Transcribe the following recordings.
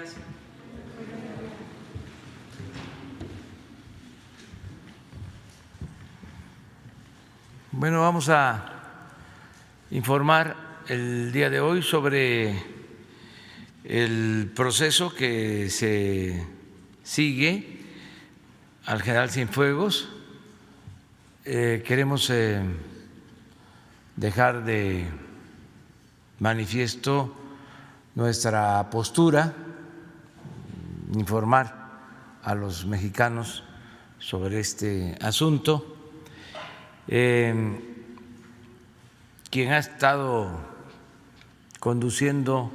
días. Bueno, vamos a informar el día de hoy sobre el proceso que se sigue al general Cienfuegos. Queremos dejar de manifiesto nuestra postura, informar a los mexicanos sobre este asunto. Quien ha estado conduciendo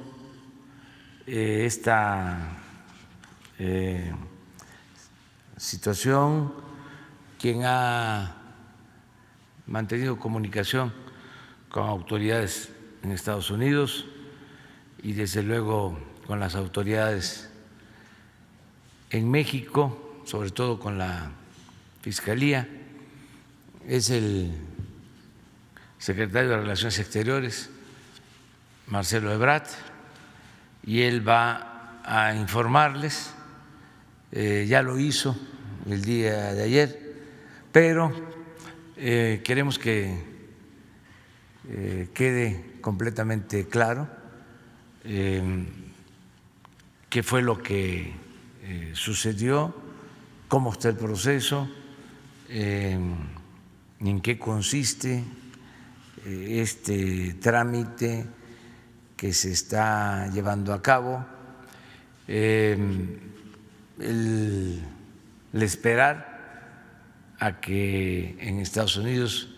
esta situación, quien ha mantenido comunicación con autoridades en Estados Unidos y desde luego con las autoridades en México, sobre todo con la Fiscalía, es el secretario de Relaciones Exteriores, Marcelo Ebrard, y él va a informarles, ya lo hizo el día de ayer, pero queremos que quede completamente claro qué fue lo que sucedió, cómo está el proceso, en qué consiste este trámite que se está llevando a cabo, el esperar a que en Estados Unidos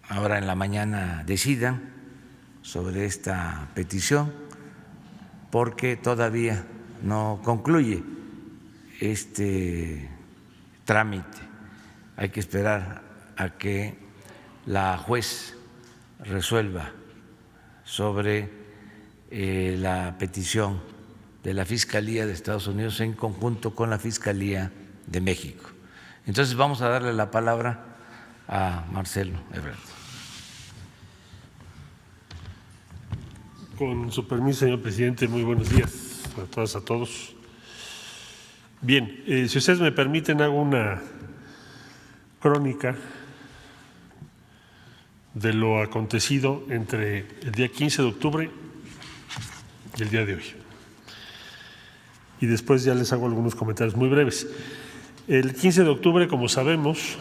ahora en la mañana decidan sobre esta petición, porque todavía no concluye este trámite. Hay que esperar a que la juez resuelva sobre la petición de la Fiscalía de Estados Unidos en conjunto con la Fiscalía de México. Entonces vamos a darle la palabra a Marcelo Ebrard. Con su permiso, señor presidente, muy buenos días a todas, a todos. Bien, si ustedes me permiten, hago una crónica de lo acontecido entre el día 15 de octubre y el día de hoy. Y después ya les hago algunos comentarios muy breves. El 15 de octubre, como sabemos,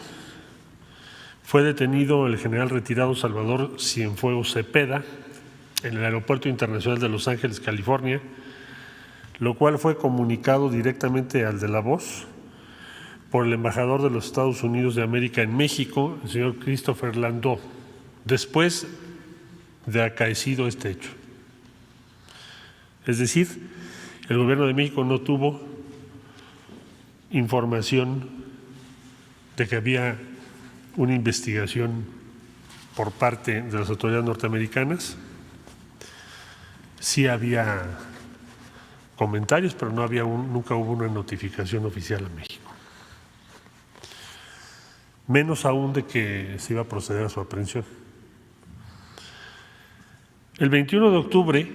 fue detenido el general retirado Salvador Cienfuegos Cepeda en el Aeropuerto Internacional de Los Ángeles, California, lo cual fue comunicado directamente al de La Voz por el embajador de los Estados Unidos de América en México, el señor Christopher Landau, después de acaecido este hecho. Es decir, el gobierno de México no tuvo información de que había una investigación por parte de las autoridades norteamericanas. Sí había comentarios, pero no había nunca hubo una notificación oficial a México. Menos aún de que se iba a proceder a su aprehensión. El 21 de octubre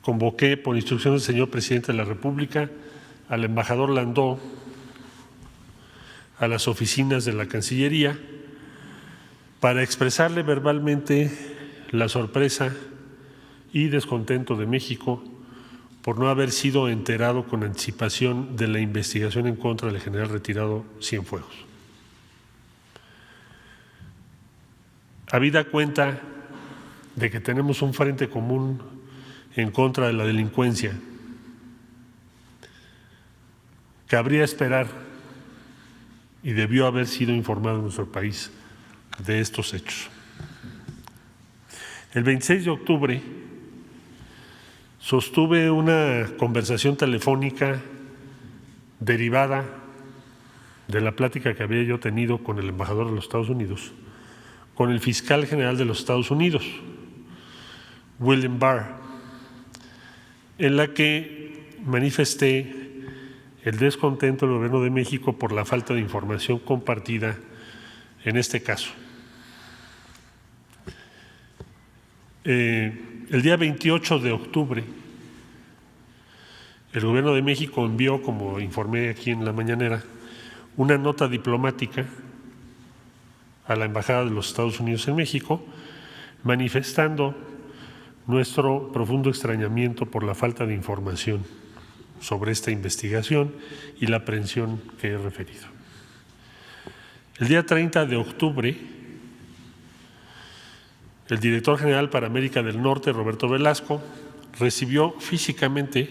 convoqué por instrucción del señor presidente de la República al embajador Landau a las oficinas de la Cancillería para expresarle verbalmente la sorpresa y descontento de México por no haber sido enterado con anticipación de la investigación en contra del general retirado Cienfuegos. Habida cuenta de que tenemos un frente común en contra de la delincuencia, cabría esperar y debió haber sido informado nuestro país de estos hechos. El 26 de octubre sostuve una conversación telefónica derivada de la plática que había yo tenido con el embajador de los Estados Unidos, con el fiscal general de los Estados Unidos, William Barr, en la que manifesté el descontento del Gobierno de México por la falta de información compartida en este caso. El día 28 de octubre, el Gobierno de México envió, como informé aquí en la mañanera, una nota diplomática a la Embajada de los Estados Unidos en México, manifestando nuestro profundo extrañamiento por la falta de información sobre esta investigación y la aprehensión que he referido. El día 30 de octubre, el director general para América del Norte, Roberto Velasco, recibió físicamente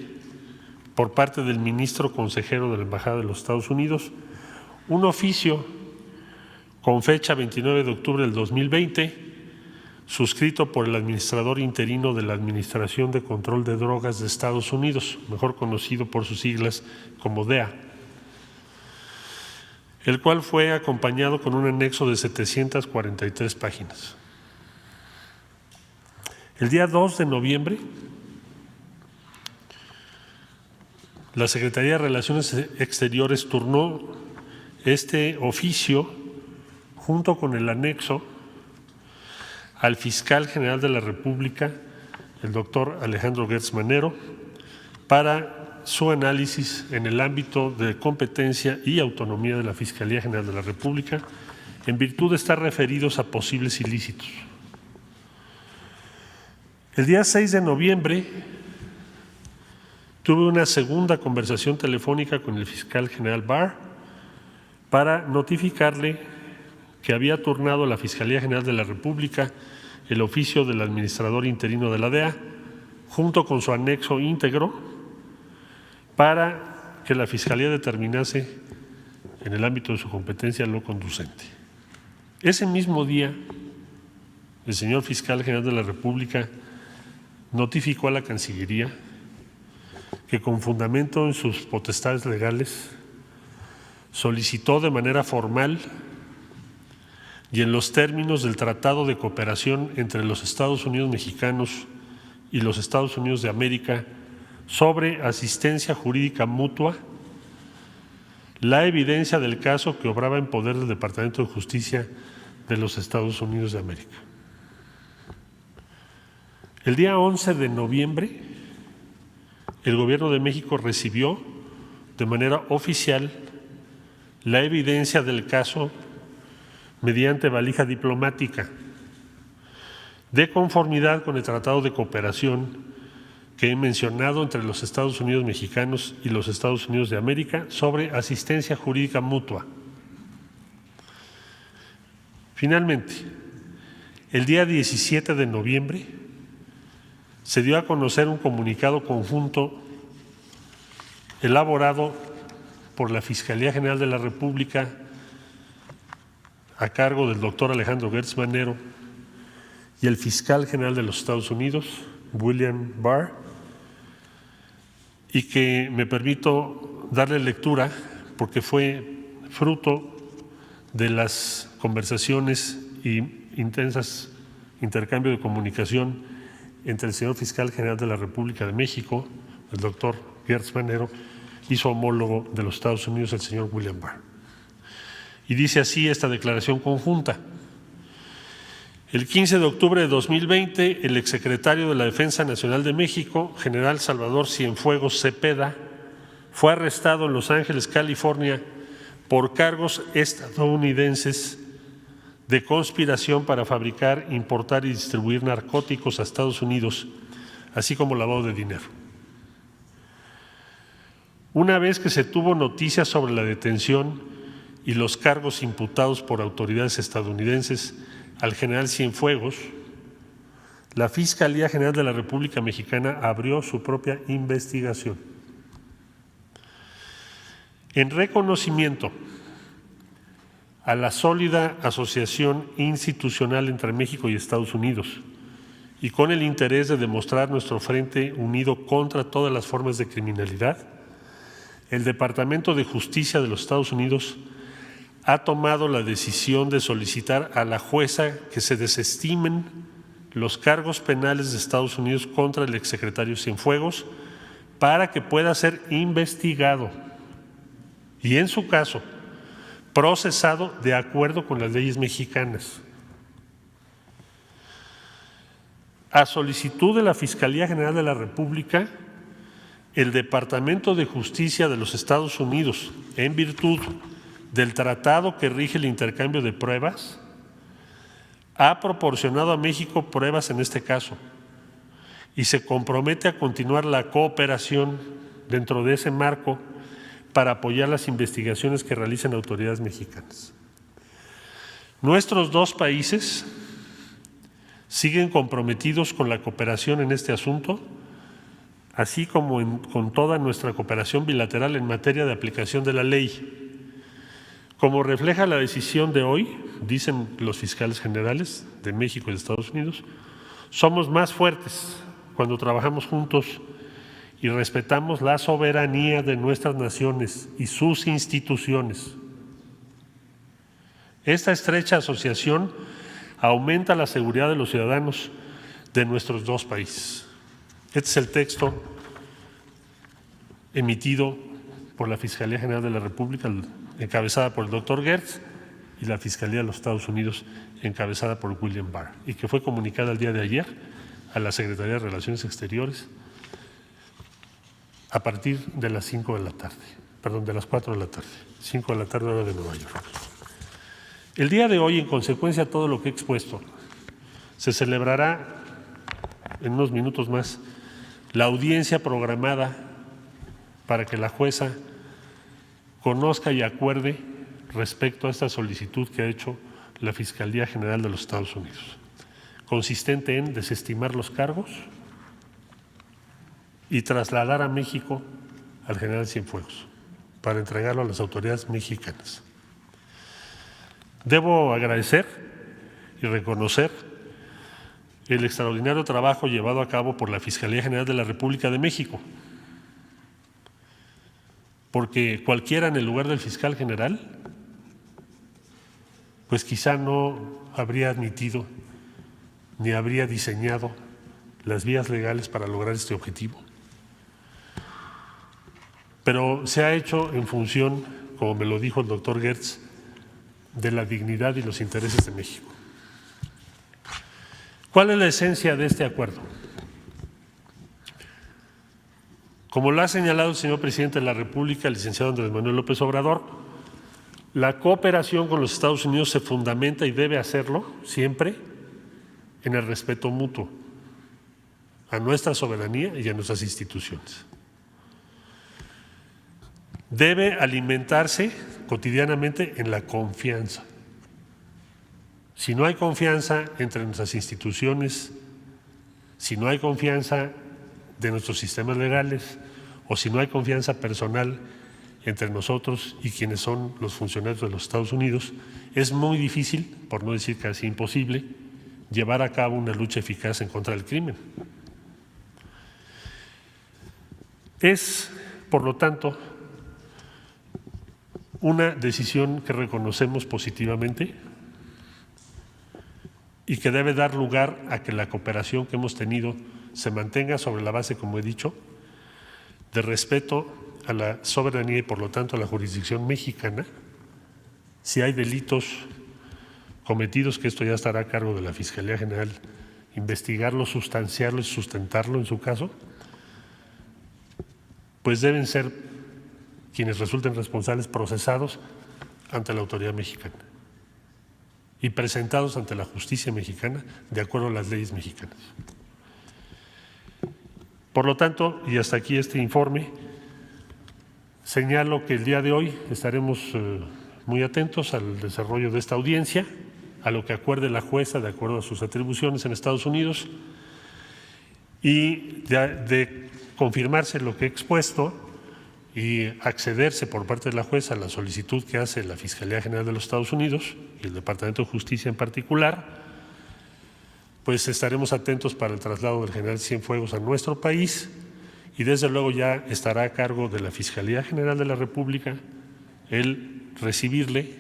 por parte del ministro consejero de la Embajada de los Estados Unidos un oficio con fecha 29 de octubre del 2020, suscrito por el administrador interino de la Administración de Control de Drogas de Estados Unidos, mejor conocido por sus siglas como DEA, el cual fue acompañado con un anexo de 743 páginas. El día 2 de noviembre, la Secretaría de Relaciones Exteriores turnó este oficio junto con el anexo al fiscal general de la República, el doctor Alejandro Gertz Manero, para su análisis en el ámbito de competencia y autonomía de la Fiscalía General de la República, en virtud de estar referidos a posibles ilícitos. El día 6 de noviembre tuve una segunda conversación telefónica con el fiscal general Barr para notificarle que había turnado a la Fiscalía General de la República el oficio del administrador interino de la DEA, junto con su anexo íntegro, para que la Fiscalía determinase en el ámbito de su competencia lo conducente. Ese mismo día, el señor fiscal general de la República notificó a la Cancillería que, con fundamento en sus potestades legales, solicitó de manera formal y en los términos del Tratado de Cooperación entre los Estados Unidos mexicanos y los Estados Unidos de América sobre asistencia jurídica mutua, la evidencia del caso que obraba en poder del Departamento de Justicia de los Estados Unidos de América. El día 11 de noviembre, el Gobierno de México recibió de manera oficial la evidencia del caso mediante valija diplomática, de conformidad con el Tratado de Cooperación que he mencionado entre los Estados Unidos mexicanos y los Estados Unidos de América sobre asistencia jurídica mutua. Finalmente, el día 17 de noviembre se dio a conocer un comunicado conjunto elaborado por la Fiscalía General de la República a cargo del doctor Alejandro Gertz Manero y el fiscal general de los Estados Unidos, William Barr, y que me permito darle lectura porque fue fruto de las conversaciones y intensas intercambio de comunicación entre el señor fiscal general de la República de México, el doctor Gertz Manero, y su homólogo de los Estados Unidos, el señor William Barr. Y dice así esta declaración conjunta: el 15 de octubre de 2020, el exsecretario de la Defensa Nacional de México, general Salvador Cienfuegos Cepeda, fue arrestado en Los Ángeles, California, por cargos estadounidenses de conspiración para fabricar, importar y distribuir narcóticos a Estados Unidos, así como lavado de dinero. Una vez que se tuvo noticias sobre la detención y los cargos imputados por autoridades estadounidenses al general Cienfuegos, la Fiscalía General de la República Mexicana abrió su propia investigación. En reconocimiento a la sólida asociación institucional entre México y Estados Unidos y con el interés de demostrar nuestro frente unido contra todas las formas de criminalidad, el Departamento de Justicia de los Estados Unidos ha tomado la decisión de solicitar a la jueza que se desestimen los cargos penales de Estados Unidos contra el exsecretario Cienfuegos para que pueda ser investigado y, en su caso, procesado de acuerdo con las leyes mexicanas. A solicitud de la Fiscalía General de la República, el Departamento de Justicia de los Estados Unidos, en virtud del tratado que rige el intercambio de pruebas, ha proporcionado a México pruebas en este caso y se compromete a continuar la cooperación dentro de ese marco para apoyar las investigaciones que realicen autoridades mexicanas. Nuestros dos países siguen comprometidos con la cooperación en este asunto, así como con toda nuestra cooperación bilateral en materia de aplicación de la ley. Como refleja la decisión de hoy, dicen los fiscales generales de México y de Estados Unidos, somos más fuertes cuando trabajamos juntos y respetamos la soberanía de nuestras naciones y sus instituciones. Esta estrecha asociación aumenta la seguridad de los ciudadanos de nuestros dos países. Este es el texto emitido por la Fiscalía General de la República, encabezada por el doctor Gertz, y la Fiscalía de los Estados Unidos, encabezada por William Barr, y que fue comunicada el día de ayer a la Secretaría de Relaciones Exteriores a partir de las 5 de la tarde, perdón, de las 4 de la tarde, 5 de la tarde hora de Nueva York. El día de hoy, en consecuencia de todo lo que he expuesto, se celebrará en unos minutos más la audiencia programada para que la jueza conozca y acuerde respecto a esta solicitud que ha hecho la Fiscalía General de los Estados Unidos, consistente en desestimar los cargos y trasladar a México al general Cienfuegos para entregarlo a las autoridades mexicanas. Debo agradecer y reconocer el extraordinario trabajo llevado a cabo por la Fiscalía General de la República de México, porque cualquiera en el lugar del fiscal general, pues quizá no habría admitido ni habría diseñado las vías legales para lograr este objetivo. Pero se ha hecho en función, como me lo dijo el doctor Gertz, de la dignidad y los intereses de México. ¿Cuál es la esencia de este acuerdo? Como lo ha señalado el señor presidente de la República, el licenciado Andrés Manuel López Obrador, la cooperación con los Estados Unidos se fundamenta y debe hacerlo siempre en el respeto mutuo a nuestra soberanía y a nuestras instituciones. Debe alimentarse cotidianamente en la confianza. Si no hay confianza entre nuestras instituciones, si no hay confianza de nuestros sistemas legales o si no hay confianza personal entre nosotros y quienes son los funcionarios de los Estados Unidos, es muy difícil, por no decir casi imposible, llevar a cabo una lucha eficaz en contra del crimen. Es, por lo tanto, una decisión que reconocemos positivamente y que debe dar lugar a que la cooperación que hemos tenido se mantenga sobre la base, como he dicho, de respeto a la soberanía y por lo tanto a la jurisdicción mexicana. Si hay delitos cometidos, que esto ya estará a cargo de la Fiscalía General, investigarlo, sustanciarlo y sustentarlo en su caso, pues deben ser quienes resulten responsables procesados ante la autoridad mexicana y presentados ante la justicia mexicana de acuerdo a las leyes mexicanas. Por lo tanto, y hasta aquí este informe, señalo que el día de hoy estaremos muy atentos al desarrollo de esta audiencia, a lo que acuerde la jueza de acuerdo a sus atribuciones en Estados Unidos, y de confirmarse lo que he expuesto y accederse por parte de la jueza a la solicitud que hace la Fiscalía General de los Estados Unidos y el Departamento de Justicia en particular, pues estaremos atentos para el traslado del general Cienfuegos a nuestro país y desde luego ya estará a cargo de la Fiscalía General de la República el recibirle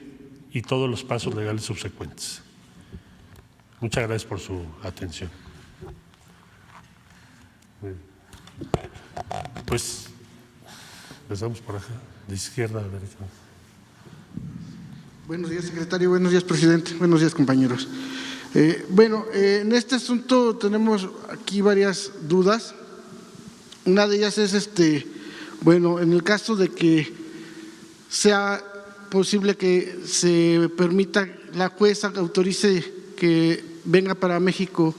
y todos los pasos legales subsecuentes. Muchas gracias por su atención. Pues empezamos por acá, de izquierda a derecha. Buenos días, secretario. Buenos días, presidente. Buenos días, compañeros. En este asunto tenemos aquí varias dudas. Una de ellas es, en el caso de que sea posible que se permita, la jueza autorice que venga para México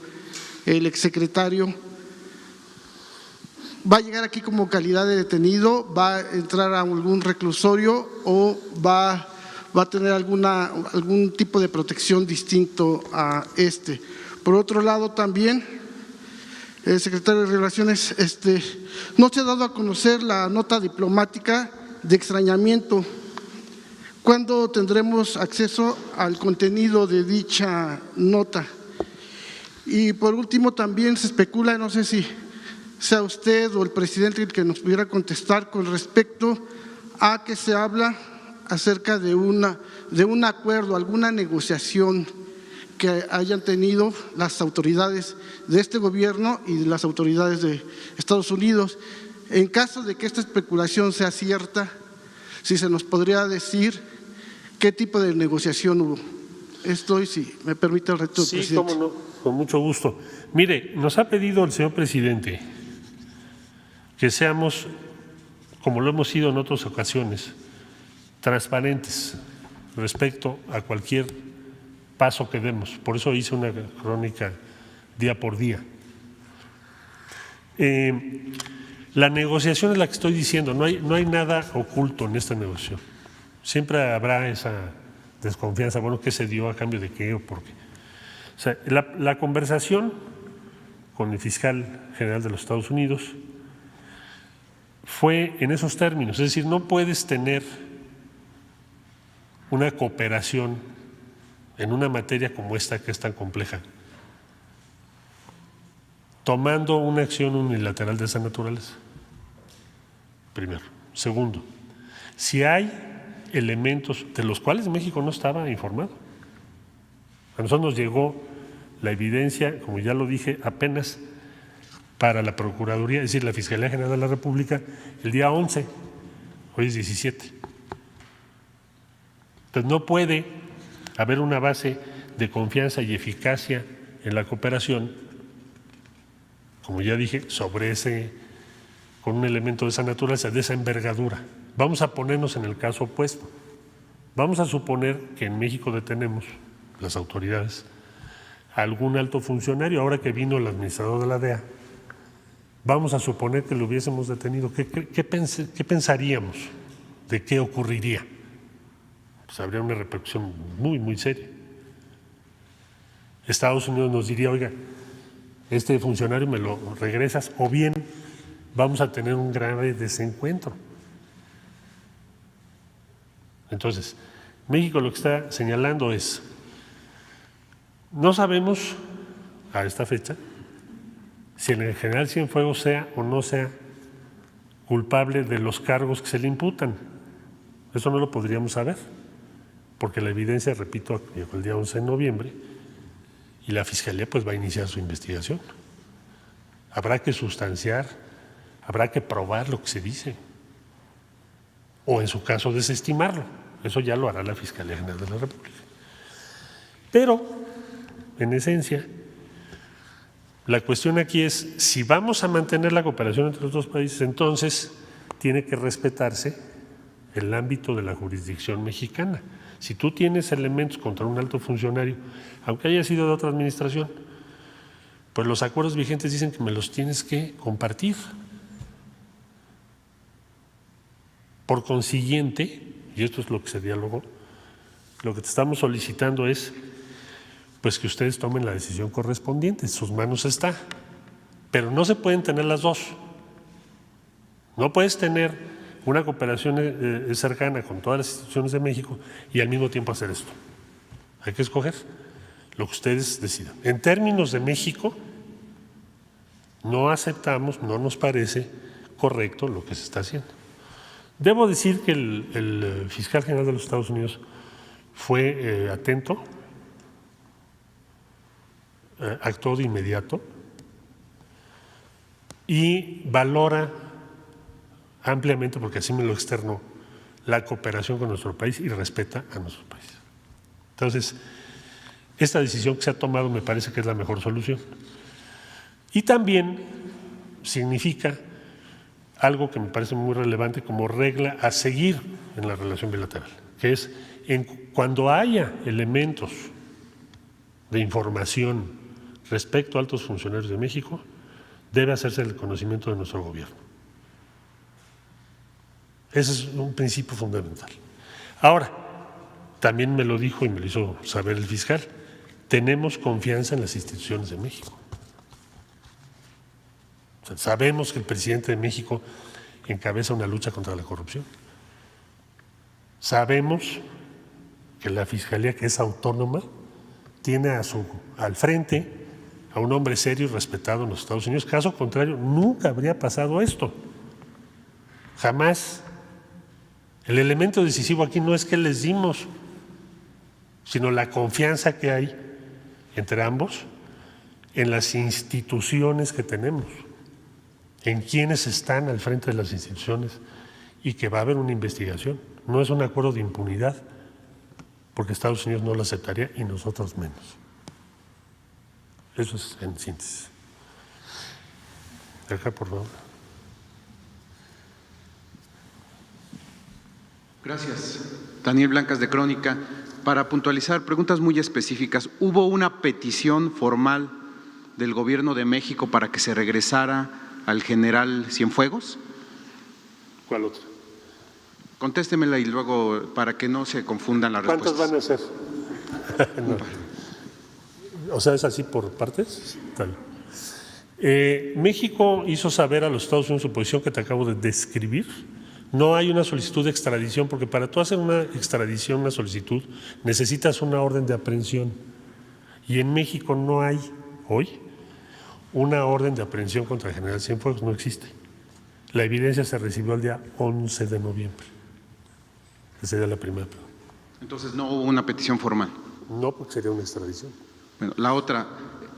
el exsecretario, ¿va a llegar aquí como calidad de detenido? ¿Va a entrar a algún reclusorio o va a tener algún tipo de protección distinto a este? Por otro lado, también, el secretario de Relaciones, no se ha dado a conocer la nota diplomática de extrañamiento. ¿Cuándo tendremos acceso al contenido de dicha nota? Y por último, también se especula, no sé si sea usted o el presidente el que nos pudiera contestar con respecto a que se habla acerca de un acuerdo, alguna negociación que hayan tenido las autoridades de este gobierno y las autoridades de Estados Unidos. En caso de que esta especulación sea cierta, si se nos podría decir qué tipo de negociación hubo. Esto, y si me permite el reto del presidente. Sí, cómo no, con mucho gusto. Mire, nos ha pedido el señor presidente que seamos, como lo hemos sido en otras ocasiones, transparentes respecto a cualquier paso que demos. Por eso hice una crónica día por día. La negociación es la que estoy diciendo, no hay nada oculto en esta negociación. Siempre habrá esa desconfianza, bueno, ¿qué se dio a cambio de qué o por qué? O sea, la conversación con el fiscal general de los Estados Unidos fue en esos términos, es decir, no puedes tener una cooperación en una materia como esta que es tan compleja, tomando una acción unilateral de esa naturaleza, primero. Segundo, si hay elementos de los cuales México no estaba informado. A nosotros nos llegó la evidencia, como ya lo dije, apenas para la Procuraduría, es decir, la Fiscalía General de la República, el día 11, hoy es 17. Entonces no puede haber una base de confianza y eficacia en la cooperación, como ya dije, con un elemento de esa naturaleza, de esa envergadura. Vamos a ponernos en el caso opuesto. Vamos a suponer que en México detenemos, las autoridades, a algún alto funcionario. Ahora que vino el administrador de la DEA, vamos a suponer que lo hubiésemos detenido. ¿Qué pensaríamos de qué ocurriría? Pues habría una repercusión muy, muy seria. Estados Unidos nos diría, oiga, este funcionario me lo regresas, o bien vamos a tener un grave desencuentro. Entonces, México lo que está señalando es, no sabemos a esta fecha si el general Cienfuegos sea o no sea culpable de los cargos que se le imputan. Eso no lo podríamos saber, porque la evidencia, repito, llegó el día 11 de noviembre y la Fiscalía pues va a iniciar su investigación. Habrá que sustanciar, habrá que probar lo que se dice, o en su caso desestimarlo. Eso ya lo hará la Fiscalía General de la República. Pero, en esencia, la cuestión aquí es, si vamos a mantener la cooperación entre los dos países, entonces tiene que respetarse el ámbito de la jurisdicción mexicana. Si tú tienes elementos contra un alto funcionario, aunque haya sido de otra administración, pues los acuerdos vigentes dicen que me los tienes que compartir. Por consiguiente, y esto es lo que se dialogó, lo que te estamos solicitando es pues que ustedes tomen la decisión correspondiente, en sus manos está, pero no se pueden tener las dos. No puedes tener una cooperación cercana con todas las instituciones de México y al mismo tiempo hacer esto. Hay que escoger lo que ustedes decidan. En términos de México, no aceptamos, no nos parece correcto lo que se está haciendo. Debo decir que el fiscal general de los Estados Unidos fue atento, actuó de inmediato y valora ampliamente, porque así me lo externó, la cooperación con nuestro país y respeta a nuestro país. Entonces, esta decisión que se ha tomado me parece que es la mejor solución. Y también significa algo que me parece muy relevante como regla a seguir en la relación bilateral, que es cuando haya elementos de información respecto a altos funcionarios de México, debe hacerse el conocimiento de nuestro gobierno. Ese es un principio fundamental. Ahora, también me lo dijo y me lo hizo saber el fiscal, tenemos confianza en las instituciones de México. O sea, sabemos que el presidente de México encabeza una lucha contra la corrupción. Sabemos que la Fiscalía, que es autónoma, tiene al frente a un hombre serio y respetado en los Estados Unidos. Caso contrario, nunca habría pasado esto. Jamás. El elemento decisivo aquí no es que les dimos, sino la confianza que hay entre ambos en las instituciones que tenemos, en quienes están al frente de las instituciones y que va a haber una investigación. No es un acuerdo de impunidad, porque Estados Unidos no lo aceptaría y nosotros menos. Eso es en síntesis. Acá, por favor. Gracias. Daniel Blancas, de Crónica. Para puntualizar, preguntas muy específicas. ¿Hubo una petición formal del Gobierno de México para que se regresara al general Cienfuegos? ¿Cuál otra? Contéstemela y luego, para que no se confundan las respuestas. ¿Cuántas van a ser? No. O sea, ¿es así por partes? Está bien. México hizo saber a los Estados Unidos su posición que te acabo de describir. No hay una solicitud de extradición, porque para tú hacer una extradición, una solicitud, necesitas una orden de aprehensión. Y en México no hay, hoy, una orden de aprehensión contra el general Cienfuegos, no existe. La evidencia se recibió el día 11 de noviembre. Esa sería la primera pregunta. Entonces no hubo una petición formal. No, porque sería una extradición. Bueno, la otra,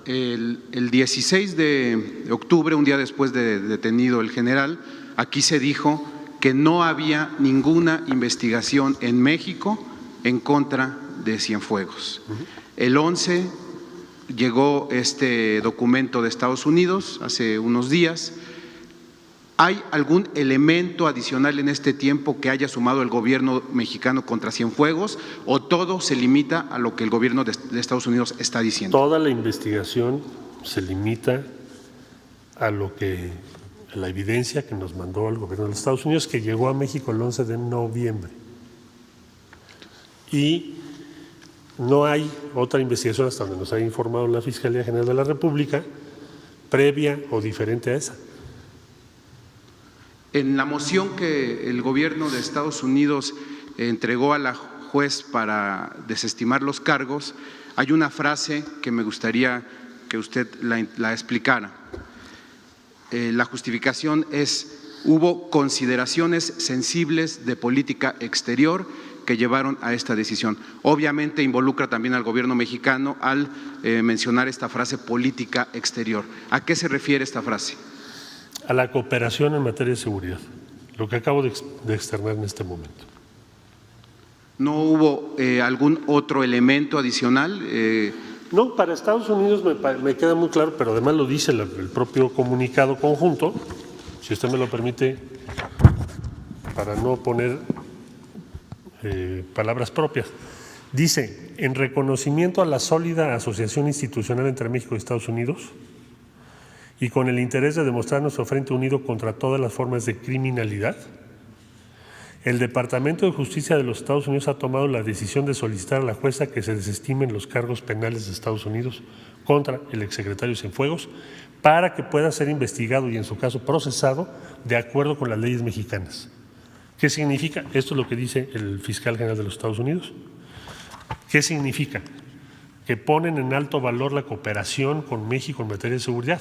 el 16 de octubre, un día después de detenido el general, aquí se dijo que no había ninguna investigación en México en contra de Cienfuegos. El 11 llegó este documento de Estados Unidos hace unos días. ¿Hay algún elemento adicional en este tiempo que haya sumado el gobierno mexicano contra Cienfuegos o todo se limita a lo que el gobierno de Estados Unidos está diciendo? Toda la investigación se limita a la evidencia que nos mandó el gobierno de los Estados Unidos, que llegó a México el 11 de noviembre. Y no hay otra investigación hasta donde nos ha informado la Fiscalía General de la República previa o diferente a esa. En la moción que el gobierno de Estados Unidos entregó a la juez para desestimar los cargos, hay una frase que me gustaría que usted la explicara. La justificación es: hubo consideraciones sensibles de política exterior que llevaron a esta decisión. Obviamente involucra también al gobierno mexicano al mencionar esta frase política exterior. ¿A qué se refiere esta frase? A la cooperación en materia de seguridad, lo que acabo de externar en este momento. ¿No hubo algún otro elemento adicional? No, para Estados Unidos me queda muy claro, pero además lo dice el propio comunicado conjunto, si usted me lo permite, para no poner palabras propias. Dice: en reconocimiento a la sólida asociación institucional entre México y Estados Unidos y con el interés de demostrar nuestro frente unido contra todas las formas de criminalidad, el Departamento de Justicia de los Estados Unidos ha tomado la decisión de solicitar a la jueza que se desestimen los cargos penales de Estados Unidos contra el exsecretario Cienfuegos para que pueda ser investigado y en su caso procesado de acuerdo con las leyes mexicanas. ¿Qué significa? Esto es lo que dice el fiscal general de los Estados Unidos. ¿Qué significa? Que ponen en alto valor la cooperación con México en materia de seguridad.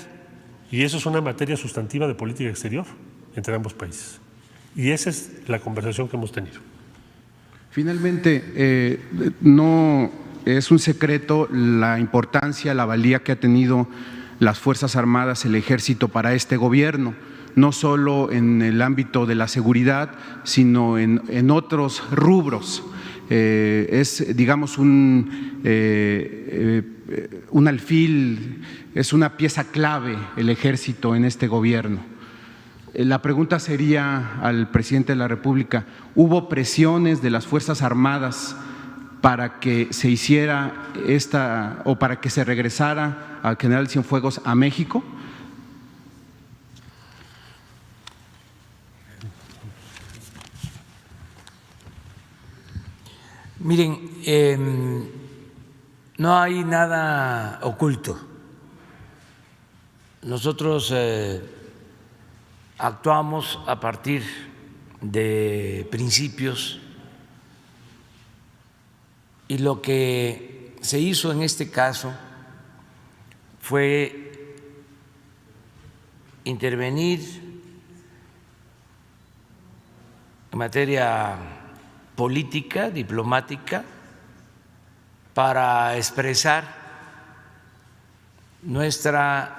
Y eso es una materia sustantiva de política exterior entre ambos países. Y esa es la conversación que hemos tenido. Finalmente, no es un secreto la importancia, la valía que ha tenido las Fuerzas Armadas, el Ejército para este gobierno, no solo en el ámbito de la seguridad, sino en otros rubros. es, digamos, un alfil, es una pieza clave el Ejército en este gobierno. La pregunta sería al presidente de la República: ¿hubo presiones de las Fuerzas Armadas para que se hiciera o para que se regresara al general Cienfuegos a México? Miren, no hay nada oculto. Nosotros actuamos a partir de principios y lo que se hizo en este caso fue intervenir en materia política, diplomática, para expresar nuestra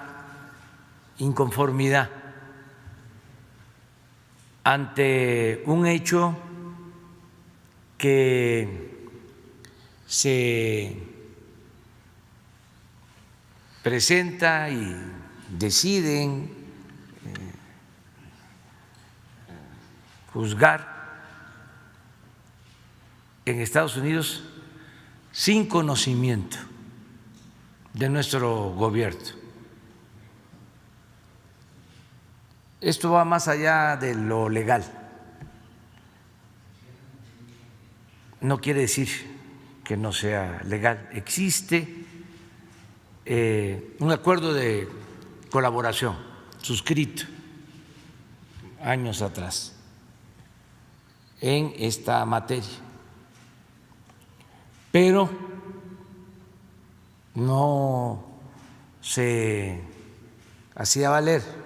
inconformidad ante un hecho que se presenta y deciden juzgar en Estados Unidos sin conocimiento de nuestro gobierno. Esto va más allá de lo legal. No quiere decir que no sea legal. Existe un acuerdo de colaboración suscrito años atrás en esta materia, pero no se hacía valer.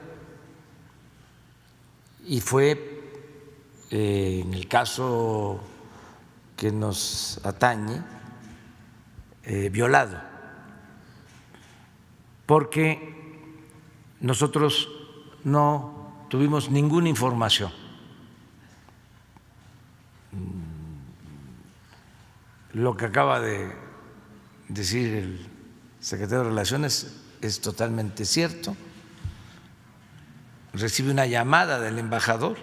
Y fue en el caso que nos atañe violado, porque nosotros no tuvimos ninguna información. Lo que acaba de decir el secretario de Relaciones es totalmente cierto. Recibe una llamada del embajador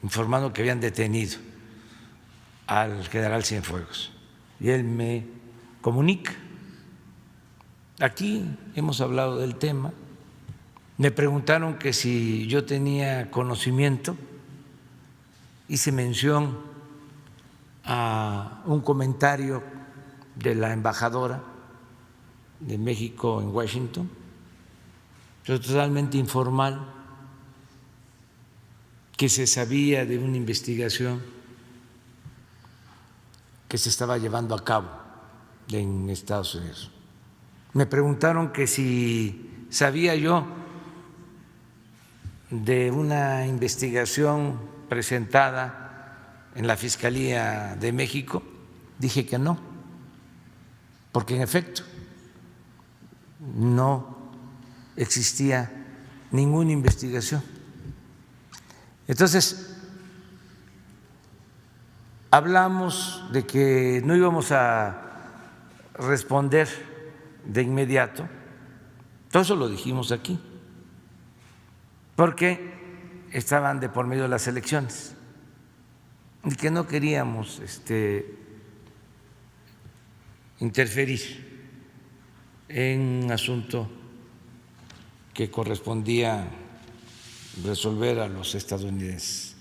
informando que habían detenido al general Cienfuegos y él me comunica. Aquí hemos hablado del tema, me preguntaron que si yo tenía conocimiento, hice mención a un comentario de la embajadora de México en Washington, pero totalmente informal, que se sabía de una investigación que se estaba llevando a cabo en Estados Unidos. Me preguntaron que si sabía yo de una investigación presentada en la Fiscalía de México. Dije que no, porque en efecto no existía ninguna investigación. Entonces, hablamos de que no íbamos a responder de inmediato, todo eso lo dijimos aquí, porque estaban de por medio de las elecciones y que no queríamos interferir en un asunto que correspondía resolver a los estadounidenses.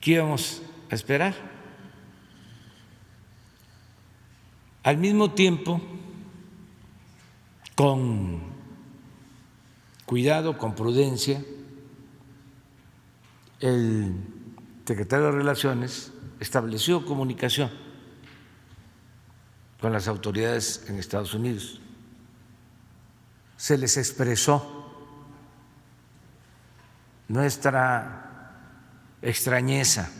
¿Qué íbamos a esperar? Al mismo tiempo, con cuidado, con prudencia, el secretario de Relaciones estableció comunicación con las autoridades en Estados Unidos. Se les expresó nuestra extrañeza.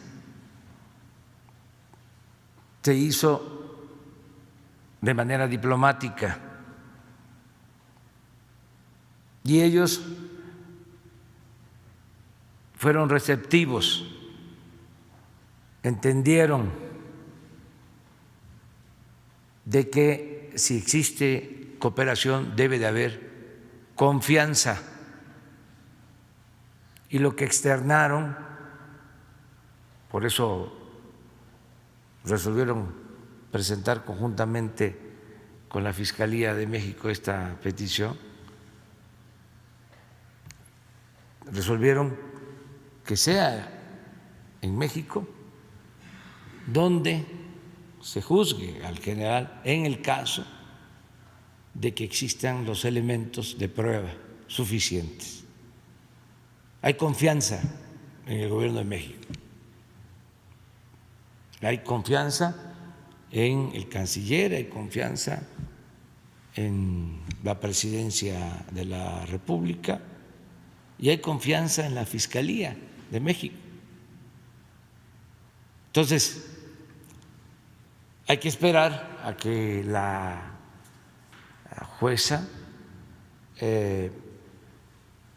Se hizo de manera diplomática y ellos fueron receptivos entendieron de que si existe cooperación debe de haber confianza. Y lo que externaron, por eso resolvieron presentar conjuntamente con la Fiscalía de México esta petición, resolvieron que sea en México donde se juzgue al general en el caso de que existan los elementos de prueba suficientes. Hay confianza en el gobierno de México, hay confianza en el canciller, hay confianza en la presidencia de la República y hay confianza en la Fiscalía de México. Entonces, hay que esperar a que la jueza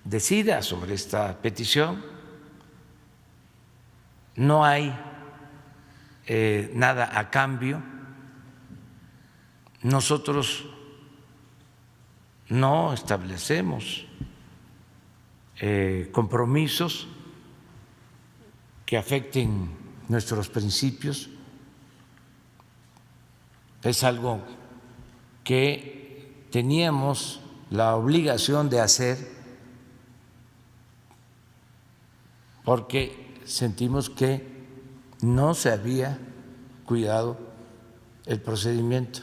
decida sobre esta petición. No hay nada a cambio. Nosotros no establecemos compromisos que afecten nuestros principios. Es algo que teníamos la obligación de hacer porque sentimos que no se había cuidado el procedimiento.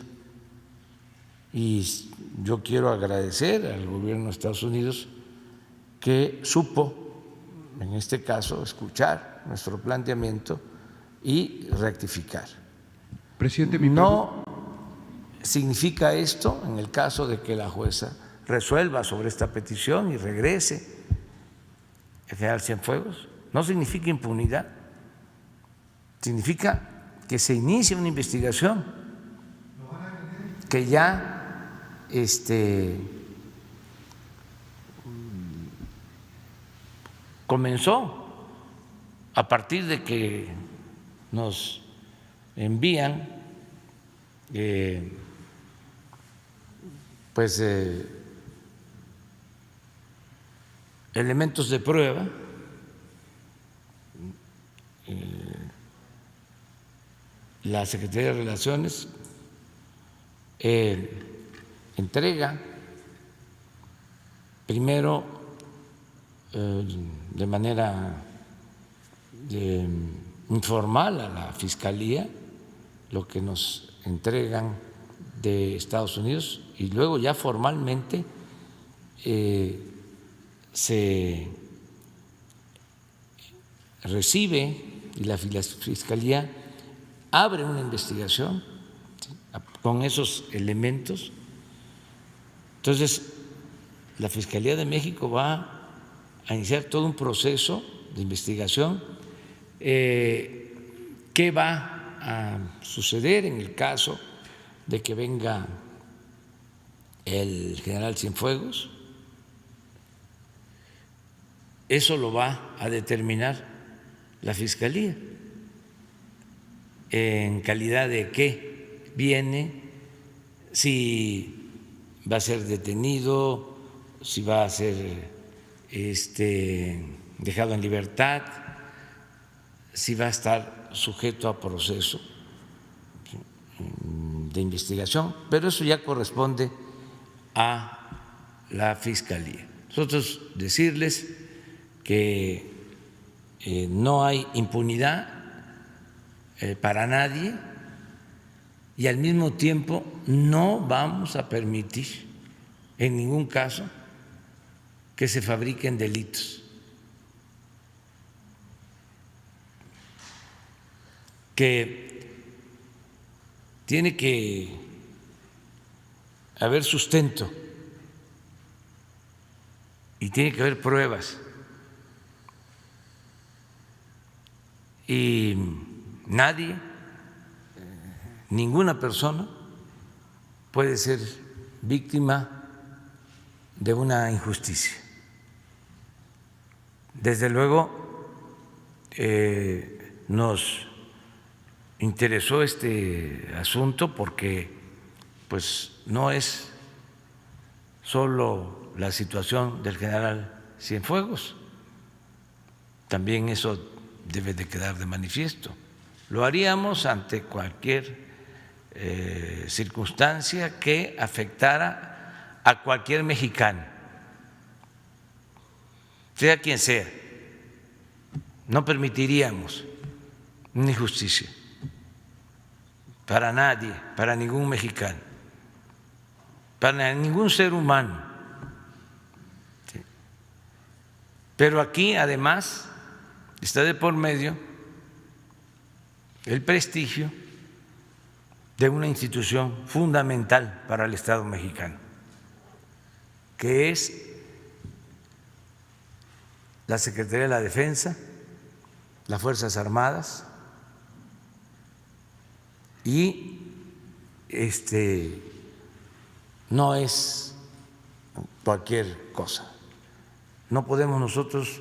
Y yo quiero agradecer al gobierno de Estados Unidos que supo, en este caso, escuchar nuestro planteamiento y rectificar. Presidente, no significa esto, en el caso de que la jueza resuelva sobre esta petición y regrese el general Cienfuegos, no significa impunidad, significa que se inicia una investigación que ya comenzó a partir de que nos envían elementos de prueba, la Secretaría de Relaciones entrega primero de manera informal a la Fiscalía lo que nos entregan de Estados Unidos y luego ya formalmente se recibe y la Fiscalía abre una investigación con esos elementos. Entonces, la Fiscalía de México va a iniciar todo un proceso de investigación. ¿Qué va a suceder en el caso de que venga el general Cienfuegos? Eso lo va a determinar la Fiscalía. ¿En calidad de qué viene? Si va a ser detenido, si va a ser dejado en libertad, si va a estar sujeto a proceso de investigación, pero eso ya corresponde a la Fiscalía. Nosotros decirles que no hay impunidad para nadie y al mismo tiempo no vamos a permitir en ningún caso que se fabriquen delitos, que tiene que haber sustento y tiene que haber pruebas y nadie, ninguna persona puede ser víctima de una injusticia. Desde luego nos interesó este asunto porque pues no es solo la situación del general Cienfuegos, también eso debe de quedar de manifiesto. Lo haríamos ante cualquier circunstancia que afectara a cualquier mexicano, sea quien sea. No permitiríamos una injusticia para nadie, para ningún mexicano, para ningún ser humano. ¿Sí? Pero aquí además está de por medio el prestigio de una institución fundamental para el Estado mexicano, que es la Secretaría de la Defensa, las Fuerzas Armadas y no es cualquier cosa. No podemos nosotros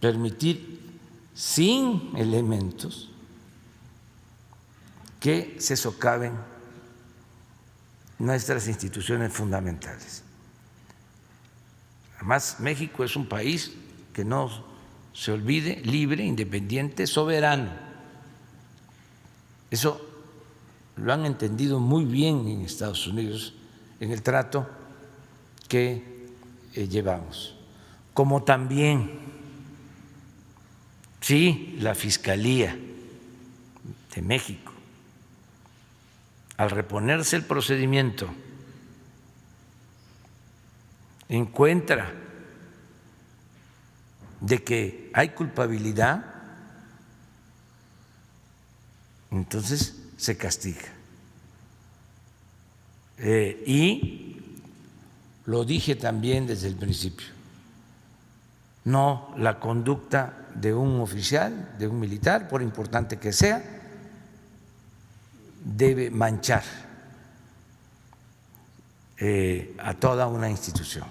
permitir sin elementos que se socaven nuestras instituciones fundamentales. Además, México es un país que no se olvide, libre, independiente, soberano. Eso lo han entendido muy bien en Estados Unidos en el trato que llevamos. Como también, sí, la Fiscalía de México, al reponerse el procedimiento, encuentra de que hay culpabilidad, entonces se castiga. Y lo dije también desde el principio, no la conducta de un oficial, de un militar, por importante que sea, debe manchar a toda una institución.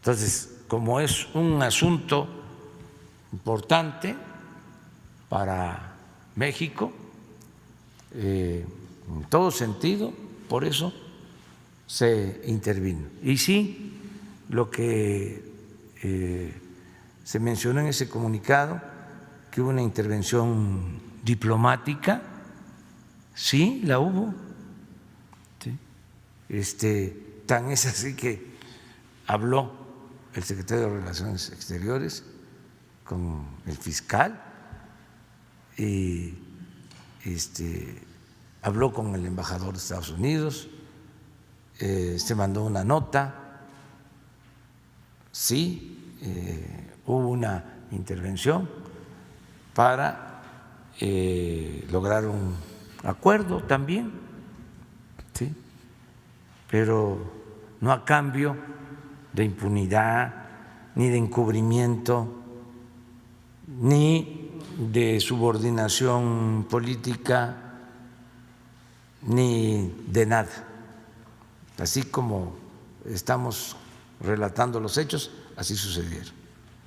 Entonces, como es un asunto importante para México, en todo sentido, por eso se intervino. Y sí, lo que se mencionó en ese comunicado, que hubo una intervención diplomática, sí, la hubo. ¿Sí? Tan es así que habló el secretario de Relaciones Exteriores con el fiscal y habló con el embajador de Estados Unidos, se mandó una nota, sí, hubo una intervención para lograr un acuerdo también, ¿sí? Pero no a cambio de impunidad, ni de encubrimiento, ni de subordinación política, ni de nada. Así como estamos relatando los hechos, así sucedieron.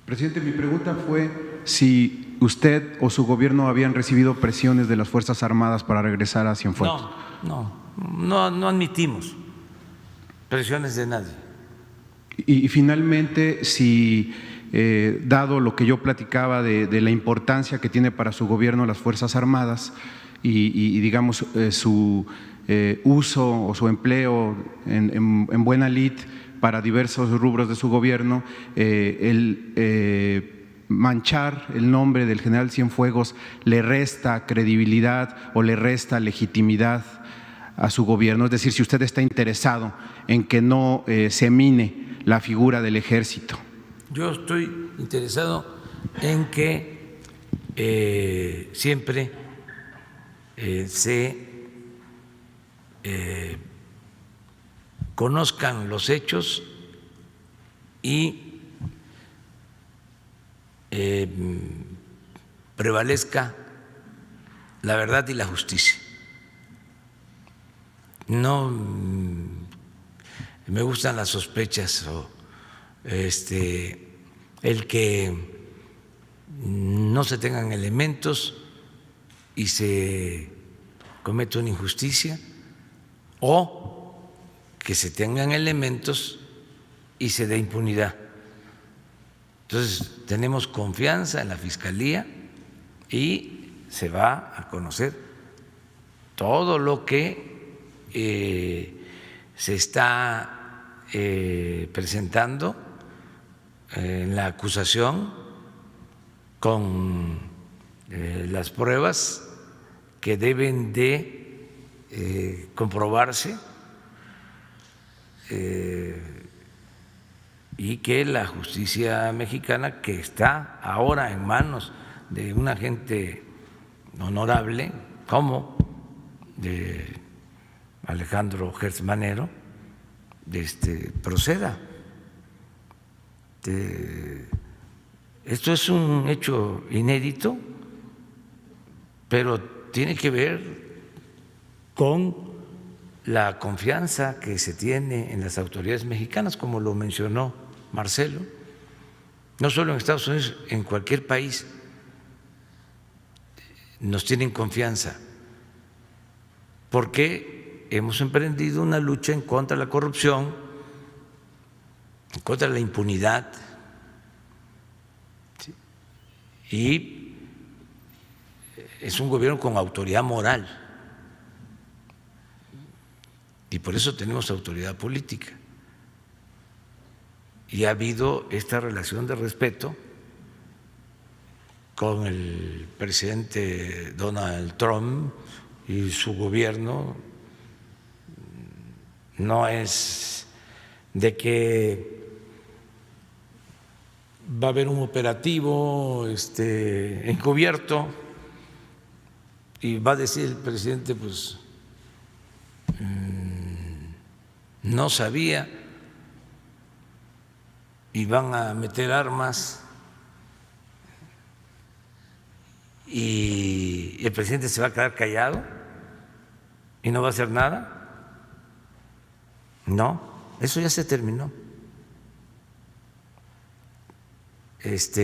Presidente, mi pregunta fue si usted o su gobierno habían recibido presiones de las Fuerzas Armadas para regresar a Cienfuegos. No admitimos presiones de nadie. Y finalmente, si dado lo que yo platicaba de la importancia que tiene para su gobierno las Fuerzas Armadas y digamos su uso o su empleo en buena lid para diversos rubros de su gobierno, manchar el nombre del general Cienfuegos le resta credibilidad o le resta legitimidad a su gobierno. Es decir, si usted está interesado en que no se mine la figura del ejército. Yo estoy interesado en que siempre se conozcan los hechos y prevalezca la verdad y la justicia. No me gustan las sospechas o el que no se tengan elementos y se cometa una injusticia, o que se tengan elementos y se dé impunidad. Entonces, tenemos confianza en la Fiscalía y se va a conocer todo lo que se está presentando en la acusación con las pruebas que deben de comprobarse y que la justicia mexicana, que está ahora en manos de una gente honorable como de Alejandro Gertz Manero, proceda. Esto es un hecho inédito, pero tiene que ver con la confianza que se tiene en las autoridades mexicanas, como lo mencionó Marcelo, no solo en Estados Unidos, en cualquier país nos tienen confianza, porque hemos emprendido una lucha en contra de la corrupción, en contra de la impunidad, y es un gobierno con autoridad moral, y por eso tenemos autoridad política. Y ha habido esta relación de respeto con el presidente Donald Trump y su gobierno. No es de que va a haber un operativo encubierto y va a decir el presidente, pues no sabía, y van a meter armas y el presidente se va a quedar callado y no va a hacer nada. No, eso ya se terminó. Es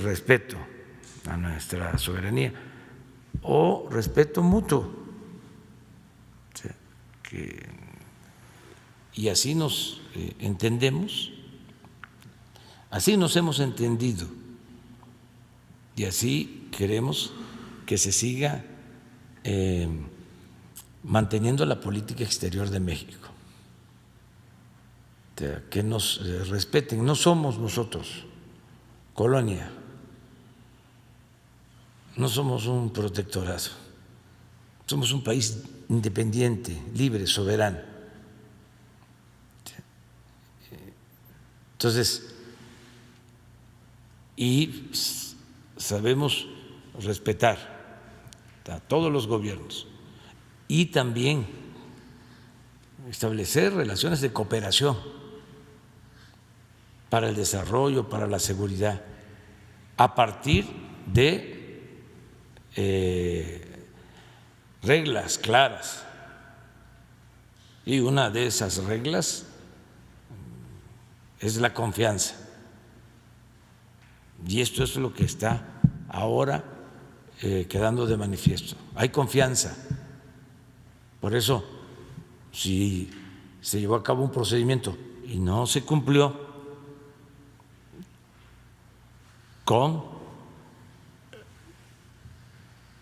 respeto a nuestra soberanía o respeto mutuo. O sea, y así nos entendemos, así nos hemos entendido y así queremos que se siga manteniendo la política exterior de México, que nos respeten. No somos nosotros colonia, no somos un protectorado, somos un país independiente, libre, soberano. Entonces, y sabemos respetar a todos los gobiernos y también establecer relaciones de cooperación para el desarrollo, para la seguridad, a partir de reglas claras. Y una de esas reglas es la confianza. Y esto es lo que está ahora quedando de manifiesto. Hay confianza. Por eso, si se llevó a cabo un procedimiento y no se cumplió con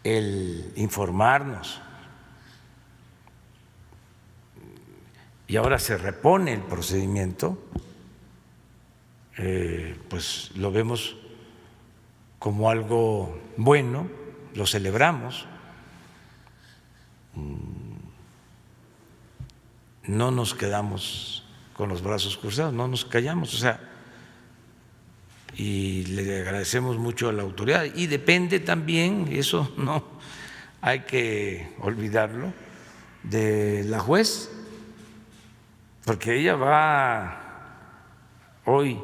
el informarnos y ahora se repone el procedimiento, pues lo vemos como algo bueno, lo celebramos, no nos quedamos con los brazos cruzados, no nos callamos, o sea, y le agradecemos mucho a la autoridad. Y depende también, eso no hay que olvidarlo, de la juez, porque ella va hoy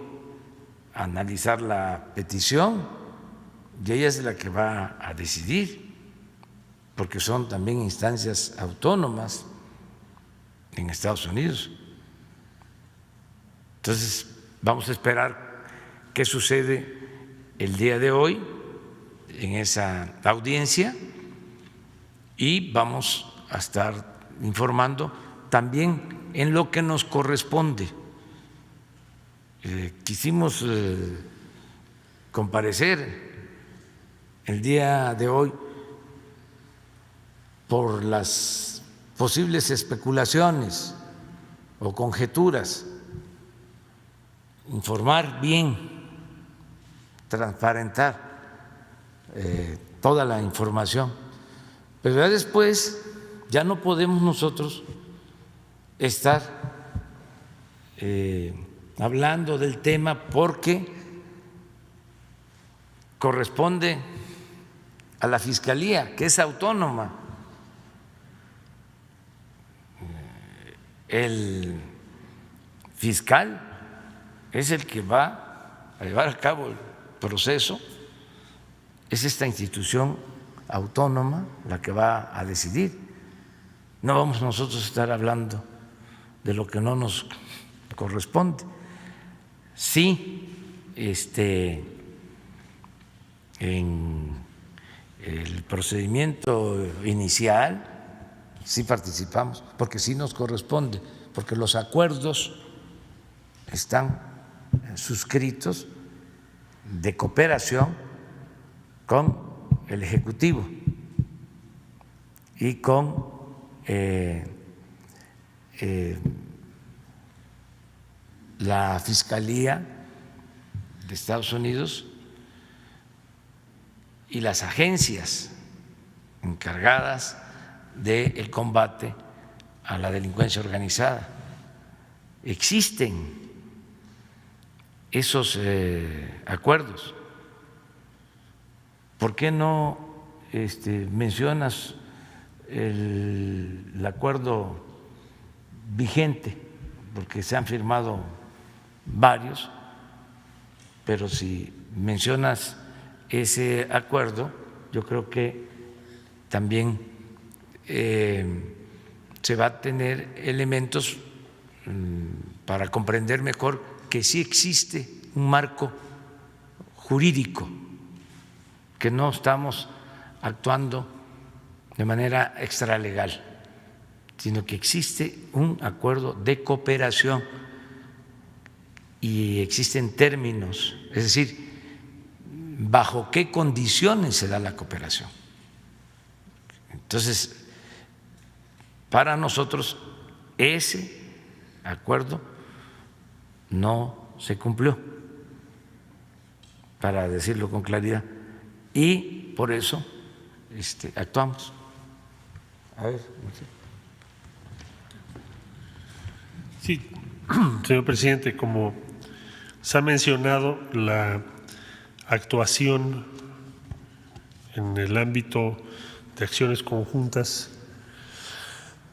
a analizar la petición y ella es la que va a decidir, porque son también instancias autónomas en Estados Unidos. Entonces, vamos a esperar qué sucede el día de hoy en esa audiencia y vamos a estar informando también en lo que nos corresponde. Quisimos comparecer el día de hoy por las posibles especulaciones o conjeturas, informar bien, transparentar toda la información, pero ya después ya no podemos nosotros estar hablando del tema porque corresponde a la Fiscalía, que es autónoma. El fiscal es el que va a llevar a cabo el proceso, es esta institución autónoma la que va a decidir. No vamos nosotros a estar hablando de lo que no nos corresponde. Sí, en el procedimiento inicial sí participamos, porque sí nos corresponde, porque los acuerdos están suscritos de cooperación con el Ejecutivo y con la Fiscalía de Estados Unidos y las agencias encargadas del combate a la delincuencia organizada. Existen esos acuerdos. ¿Por qué no mencionas el acuerdo vigente? Porque se han firmado varios, pero si mencionas ese acuerdo, yo creo que también se va a tener elementos para comprender mejor que sí existe un marco jurídico, que no estamos actuando de manera extralegal, sino que existe un acuerdo de cooperación y existen términos, es decir, bajo qué condiciones se da la cooperación. Entonces, para nosotros ese acuerdo no se cumplió, para decirlo con claridad, y por eso actuamos. A ver. Sí, señor presidente, como se ha mencionado, la actuación en el ámbito de acciones conjuntas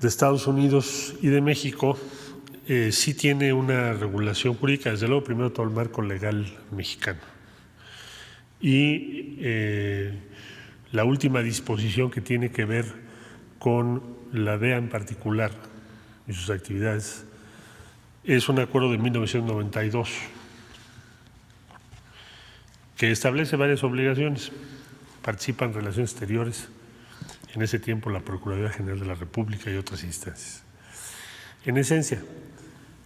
de Estados Unidos y de México sí tiene una regulación jurídica, desde luego, primero todo el marco legal mexicano. Y la última disposición que tiene que ver con la DEA en particular y sus actividades es un acuerdo de 1992 que establece varias obligaciones. Participan en relaciones exteriores, en ese tiempo la Procuraduría General de la República y otras instancias. En esencia,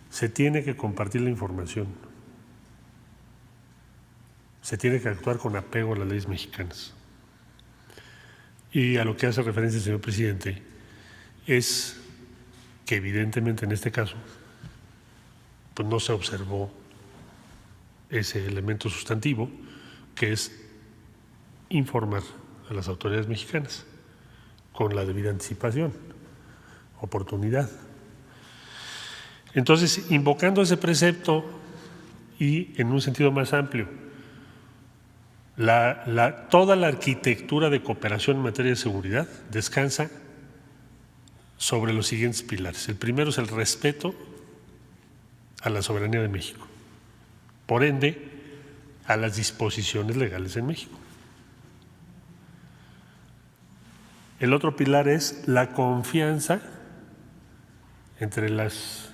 se tiene que compartir la información, se tiene que actuar con apego a las leyes mexicanas. Y a lo que hace referencia el señor presidente es que evidentemente en este caso pues no se observó ese elemento sustantivo, que es informar a las autoridades mexicanas con la debida anticipación, oportunidad. Entonces, invocando ese precepto y en un sentido más amplio, toda la arquitectura de cooperación en materia de seguridad descansa sobre los siguientes pilares. El primero es el respeto a la soberanía de México, por ende, a las disposiciones legales en México. El otro pilar es la confianza entre las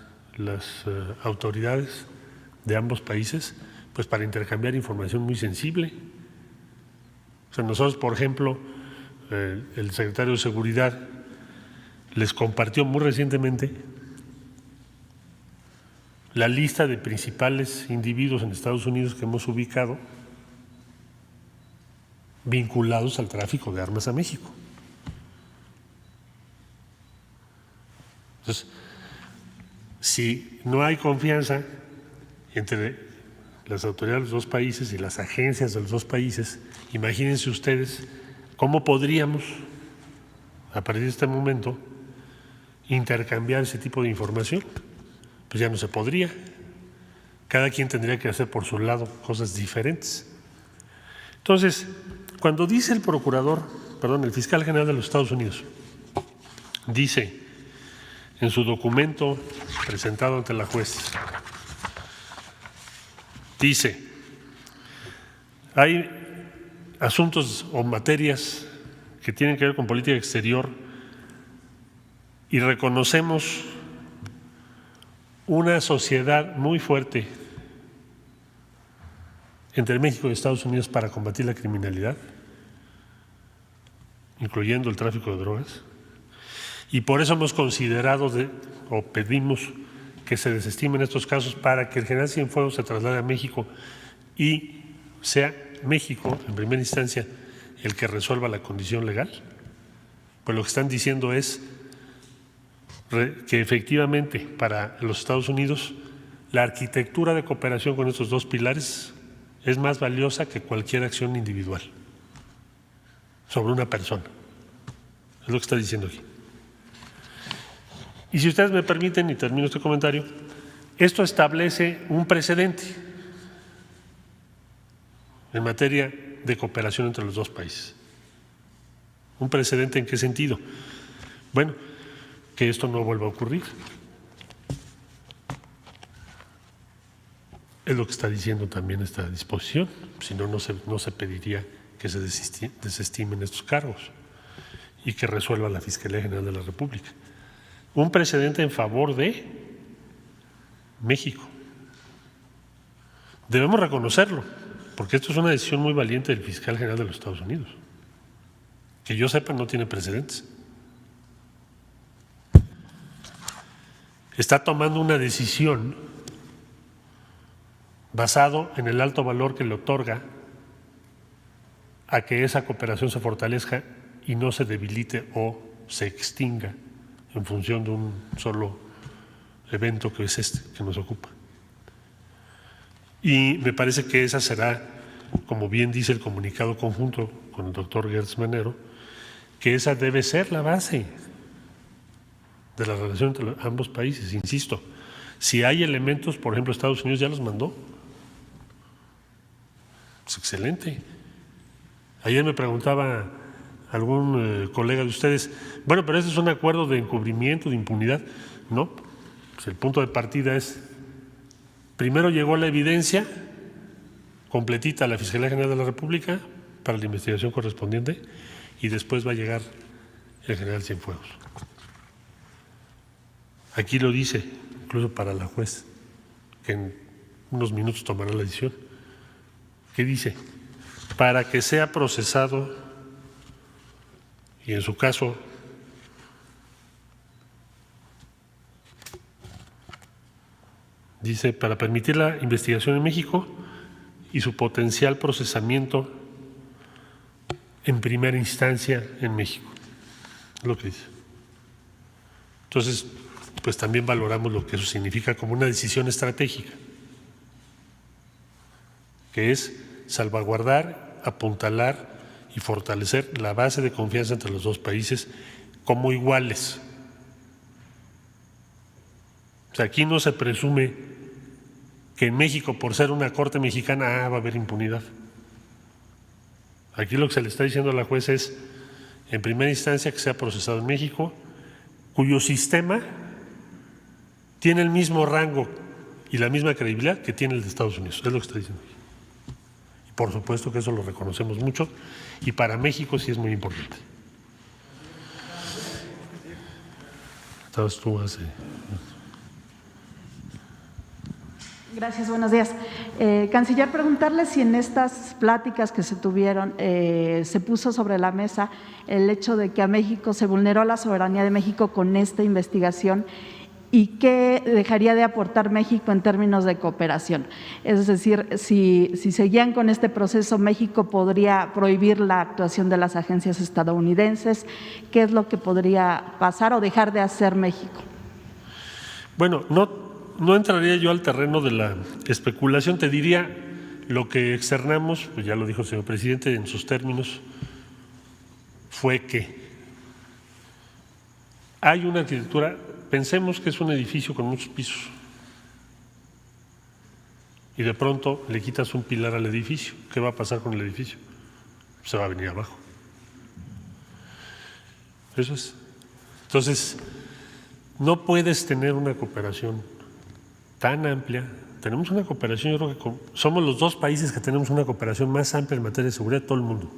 autoridades de ambos países, pues para intercambiar información muy sensible O sea, nosotros, por ejemplo, el secretario de Seguridad les compartió muy recientemente la lista de principales individuos en Estados Unidos que hemos ubicado vinculados al tráfico de armas a México. Entonces, si no hay confianza entre las autoridades de los dos países y las agencias de los dos países, imagínense ustedes cómo podríamos, a partir de este momento, intercambiar ese tipo de información. Pues ya no se podría. Cada quien tendría que hacer por su lado cosas diferentes. Entonces, cuando dice el fiscal general de los Estados Unidos, dice en su documento presentado ante la juez, dice, hay asuntos o materias que tienen que ver con política exterior y reconocemos una sociedad muy fuerte entre México y Estados Unidos para combatir la criminalidad, incluyendo el tráfico de drogas, y por eso hemos considerado o pedimos que se desestimen estos casos para que el general Cienfuegos se traslade a México y sea México, en primera instancia, el que resuelva la condición legal. Pues lo que están diciendo es que efectivamente para los Estados Unidos la arquitectura de cooperación con estos dos pilares es más valiosa que cualquier acción individual sobre una persona. Es lo que está diciendo aquí. Y si ustedes me permiten, y termino este comentario, esto establece un precedente en materia de cooperación entre los dos países. ¿Un precedente en qué sentido? Bueno, que esto no vuelva a ocurrir. Es lo que está diciendo también esta disposición, si no, no se pediría que se desestimen estos cargos y que resuelva la Fiscalía General de la República. Un precedente en favor de México. Debemos reconocerlo, porque esto es una decisión muy valiente del fiscal general de los Estados Unidos. Que yo sepa, no tiene precedentes. Está tomando una decisión basado en el alto valor que le otorga a que esa cooperación se fortalezca y no se debilite o se extinga en función de un solo evento que es este que nos ocupa. Y me parece que esa será, como bien dice el comunicado conjunto con el doctor Gertz Manero, que esa debe ser la base de la relación entre ambos países. Insisto, si hay elementos, por ejemplo, Estados Unidos ya los mandó. Es excelente. Ayer me preguntaba algún colega de ustedes, bueno, pero ese es un acuerdo de encubrimiento, de impunidad. No, pues el punto de partida es, primero llegó la evidencia completita a la Fiscalía General de la República para la investigación correspondiente y después va a llegar el general Cienfuegos. Aquí lo dice, incluso para la juez, que en unos minutos tomará la decisión. ¿Qué dice? Para que sea procesado y en su caso dice, para permitir la investigación en México y su potencial procesamiento en primera instancia en México. Es lo que dice. Entonces, pues también valoramos lo que eso significa como una decisión estratégica, que es salvaguardar, apuntalar y fortalecer la base de confianza entre los dos países como iguales. O sea, aquí no se presume que en México, por ser una corte mexicana, va a haber impunidad. Aquí lo que se le está diciendo a la juez es, en primera instancia, que sea procesado en México, cuyo sistema tiene el mismo rango y la misma credibilidad que tiene el de Estados Unidos. Es lo que está diciendo aquí. Y por supuesto que eso lo reconocemos mucho y para México sí es muy importante. Estabas tú hace… Gracias, buenos días. Canciller, preguntarle si en estas pláticas que se tuvieron se puso sobre la mesa el hecho de que a México se vulneró la soberanía de México con esta investigación y qué dejaría de aportar México en términos de cooperación. Es decir, si seguían con este proceso, México podría prohibir la actuación de las agencias estadounidenses. ¿Qué es lo que podría pasar o dejar de hacer México? Bueno, no entraría yo al terreno de la especulación, te diría lo que externamos, pues ya lo dijo el señor presidente en sus términos, fue que hay una arquitectura, pensemos que es un edificio con muchos pisos y de pronto le quitas un pilar al edificio, ¿qué va a pasar con el edificio? Se va a venir abajo. Eso es. Entonces, no puedes tener una cooperación tan amplia. Tenemos una cooperación, yo creo que somos los dos países que tenemos una cooperación más amplia en materia de seguridad de todo el mundo.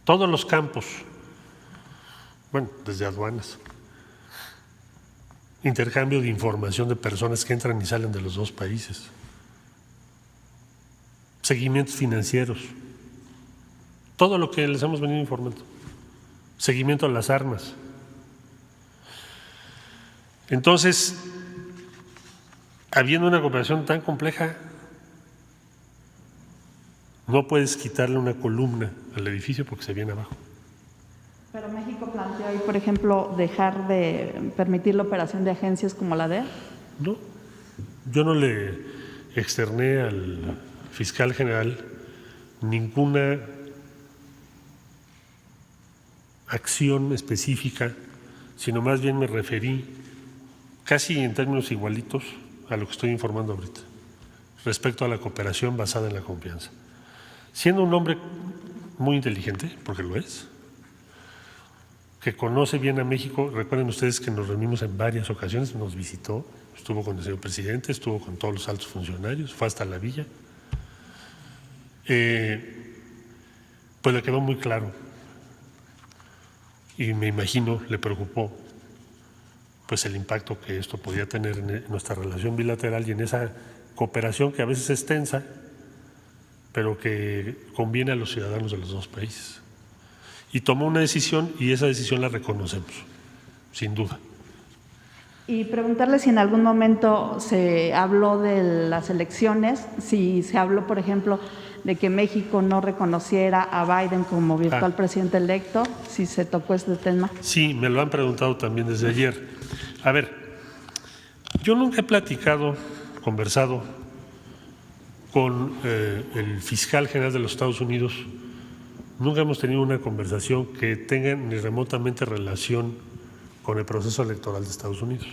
Todos los campos, bueno, desde aduanas, intercambio de información de personas que entran y salen de los dos países, seguimientos financieros, todo lo que les hemos venido informando, seguimiento a las armas. Entonces, habiendo una cooperación tan compleja, no puedes quitarle una columna al edificio porque se viene abajo. Pero México planteó ahí, por ejemplo, dejar de permitir la operación de agencias como la DEA. No, yo no le externé al fiscal general ninguna acción específica, sino más bien me referí casi en términos igualitos a lo que estoy informando ahorita, respecto a la cooperación basada en la confianza. Siendo un hombre muy inteligente, porque lo es, que conoce bien a México, recuerden ustedes que nos reunimos en varias ocasiones, nos visitó, estuvo con el señor presidente, estuvo con todos los altos funcionarios, fue hasta la villa, pues le quedó muy claro y me imagino le preocupó pues el impacto que esto podía tener en nuestra relación bilateral y en esa cooperación que a veces es tensa, pero que conviene a los ciudadanos de los dos países. Y tomó una decisión y esa decisión la reconocemos, sin duda. Y preguntarle si en algún momento se habló de las elecciones, si se habló, por ejemplo, de que México no reconociera a Biden como virtual presidente electo, si se tocó este tema. Sí, me lo han preguntado también desde ayer. A ver, yo nunca he conversado con el fiscal general de los Estados Unidos, nunca hemos tenido una conversación que tenga ni remotamente relación con el proceso electoral de Estados Unidos.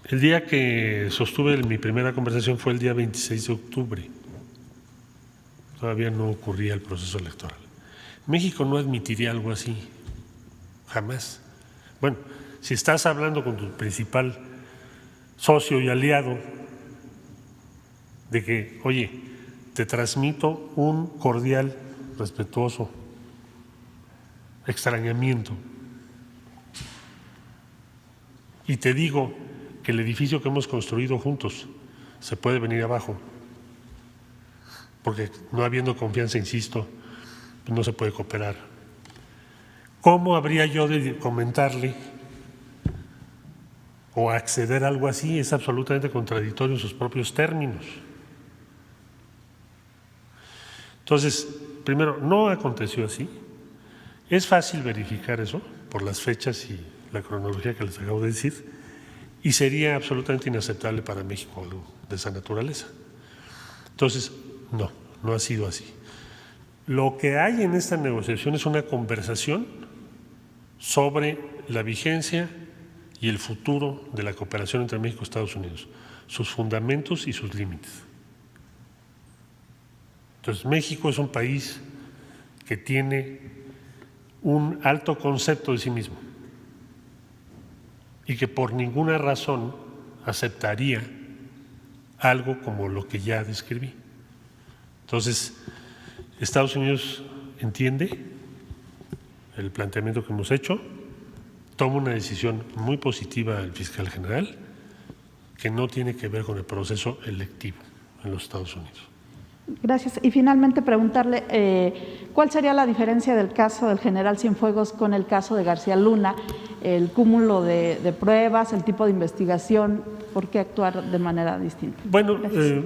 El día que sostuve mi primera conversación fue el día 26 de octubre. Todavía no ocurría el proceso electoral. México no admitiría algo así, jamás. Bueno, si estás hablando con tu principal socio y aliado de que, oye, te transmito un cordial, respetuoso extrañamiento y te digo que el edificio que hemos construido juntos se puede venir abajo, porque no habiendo confianza, insisto, no se puede cooperar. ¿Cómo habría yo de comentarle o acceder a algo así? Es absolutamente contradictorio en sus propios términos. Entonces, primero, no aconteció así. Es fácil verificar eso por las fechas y la cronología que les acabo de decir, y sería absolutamente inaceptable para México algo de esa naturaleza. Entonces, no ha sido así. Lo que hay en esta negociación es una conversación sobre la vigencia y el futuro de la cooperación entre México y Estados Unidos, sus fundamentos y sus límites. Entonces, México es un país que tiene un alto concepto de sí mismo y que por ninguna razón aceptaría algo como lo que ya describí. Entonces, Estados Unidos entiende el planteamiento que hemos hecho toma una decisión muy positiva el fiscal general que no tiene que ver con el proceso electivo en los Estados Unidos. Gracias. Y finalmente preguntarle cuál sería la diferencia del caso del general Cienfuegos con el caso de García Luna, el cúmulo de pruebas, el tipo de investigación, ¿por qué actuar de manera distinta? Bueno,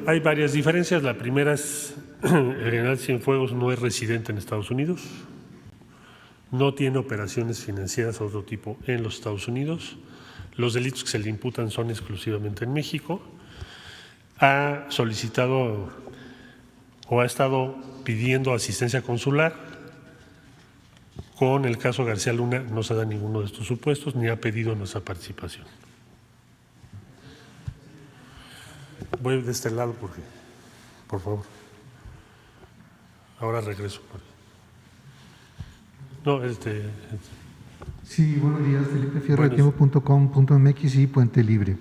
hay varias diferencias. La primera es el general Cienfuegos no es residente en Estados Unidos, no tiene operaciones financieras de otro tipo en los Estados Unidos, los delitos que se le imputan son exclusivamente en México, ha solicitado o ha estado pidiendo asistencia consular. Con el caso García Luna no se da ninguno de estos supuestos ni ha pedido nuestra participación. Voy de este lado porque, por favor. Ahora regreso. No, Sí, buenos días, Felipe Fierro, de tiempo.com.mx y Puente Libre.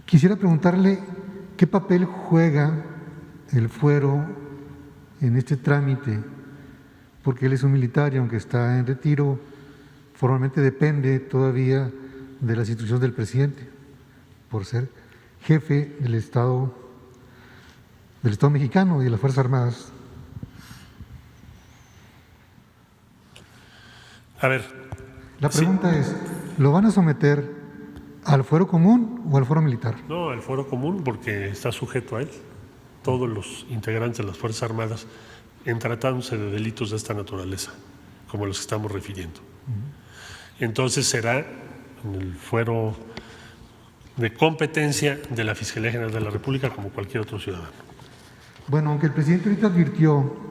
Quisiera preguntarle qué papel juega el fuero en este trámite, porque él es un militar y aunque está en retiro, formalmente depende todavía de las instrucciones del presidente, por ser jefe del Estado mexicano y de las Fuerzas Armadas. A ver. La pregunta es, ¿lo van a someter al fuero común o al fuero militar? No, al fuero común porque está sujeto a él. Todos los integrantes de las Fuerzas Armadas en tratándose de delitos de esta naturaleza, como los que estamos refiriendo. Entonces será en el fuero de competencia de la Fiscalía General de la República como cualquier otro ciudadano. Bueno, aunque el presidente ahorita advirtió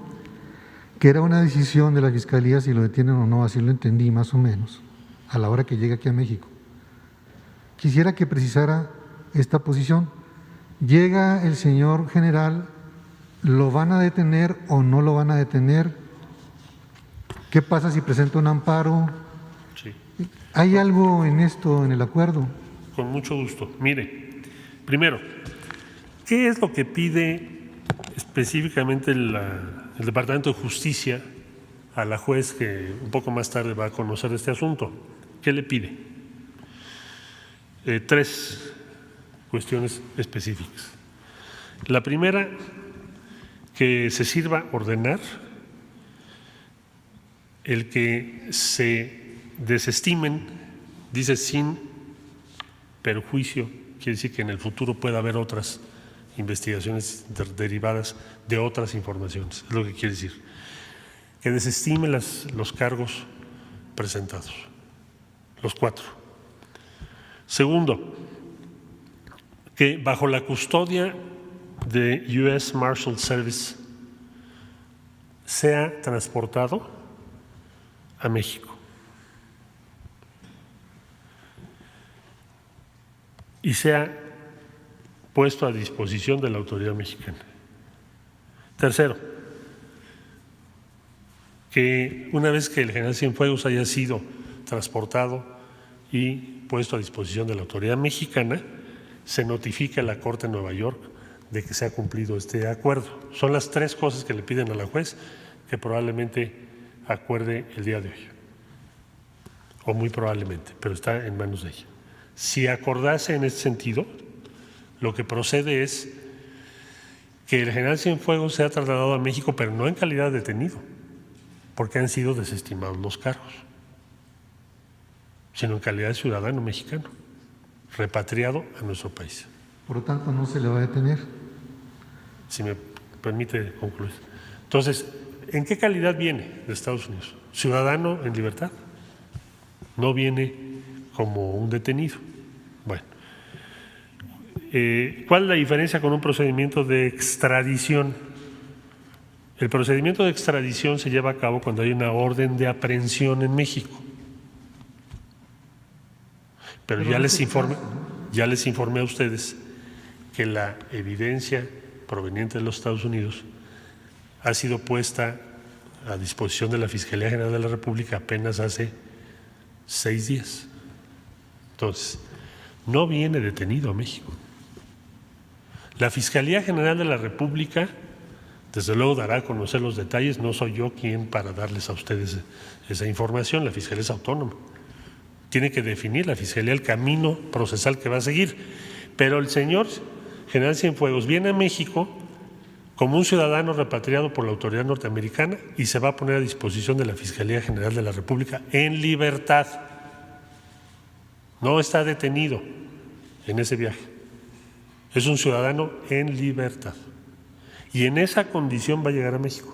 que era una decisión de la Fiscalía si lo detienen o no, así lo entendí más o menos, a la hora que llegue aquí a México. Quisiera que precisara esta posición. Llega el señor general, ¿lo van a detener o no lo van a detener? ¿Qué pasa si presenta un amparo? Sí. ¿Hay algo en esto, en el acuerdo? Con mucho gusto. Mire, primero, ¿qué es lo que pide específicamente el Departamento de Justicia a la juez que un poco más tarde va a conocer este asunto? ¿Qué le pide? 3 cuestiones específicas. La primera, que se sirva ordenar el que se desestimen, dice sin perjuicio, quiere decir que en el futuro pueda haber otras investigaciones derivadas de otras informaciones, es lo que quiere decir. Que desestime los cargos presentados, los 4. Segundo, que bajo la custodia de US Marshal Service sea transportado a México y sea puesto a disposición de la autoridad mexicana. Tercero, que una vez que el general Cienfuegos haya sido transportado y puesto a disposición de la autoridad mexicana, se notifique a la Corte de Nueva York de que se ha cumplido este acuerdo. Son las 3 cosas que le piden a la juez que probablemente acuerde el día de hoy, o muy probablemente, pero está en manos de ella. Si acordase en este sentido, lo que procede es que el general Cienfuegos sea trasladado a México, pero no en calidad de detenido, porque han sido desestimados los cargos, sino en calidad de ciudadano mexicano, repatriado a nuestro país. Por lo tanto, no se le va a detener. Si me permite concluir. Entonces, ¿en qué calidad viene de Estados Unidos? Ciudadano en libertad. No viene como un detenido. Bueno, ¿cuál es la diferencia con un procedimiento de extradición? El procedimiento de extradición se lleva a cabo cuando hay una orden de aprehensión en México. Pero ya les informé a ustedes que la evidencia proveniente de los Estados Unidos ha sido puesta a disposición de la Fiscalía General de la República apenas hace 6 días. Entonces, no viene detenido a México. La Fiscalía General de la República, desde luego, dará a conocer los detalles. No soy yo quien para darles a ustedes esa información. La Fiscalía es autónoma. tiene que definir la Fiscalía el camino procesal que va a seguir. Pero el señor general Cienfuegos viene a México como un ciudadano repatriado por la autoridad norteamericana y se va a poner a disposición de la Fiscalía General de la República en libertad. No está detenido en ese viaje. Es un ciudadano en libertad. Y en esa condición va a llegar a México.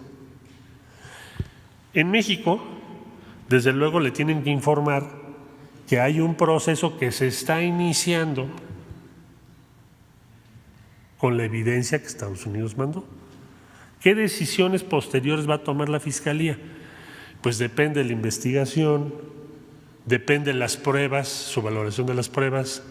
En México, desde luego, le tienen que informar que hay un proceso que se está iniciando con la evidencia que Estados Unidos mandó. ¿Qué decisiones posteriores va a tomar la Fiscalía? Pues depende de la investigación, depende de las pruebas, su valoración de las pruebas,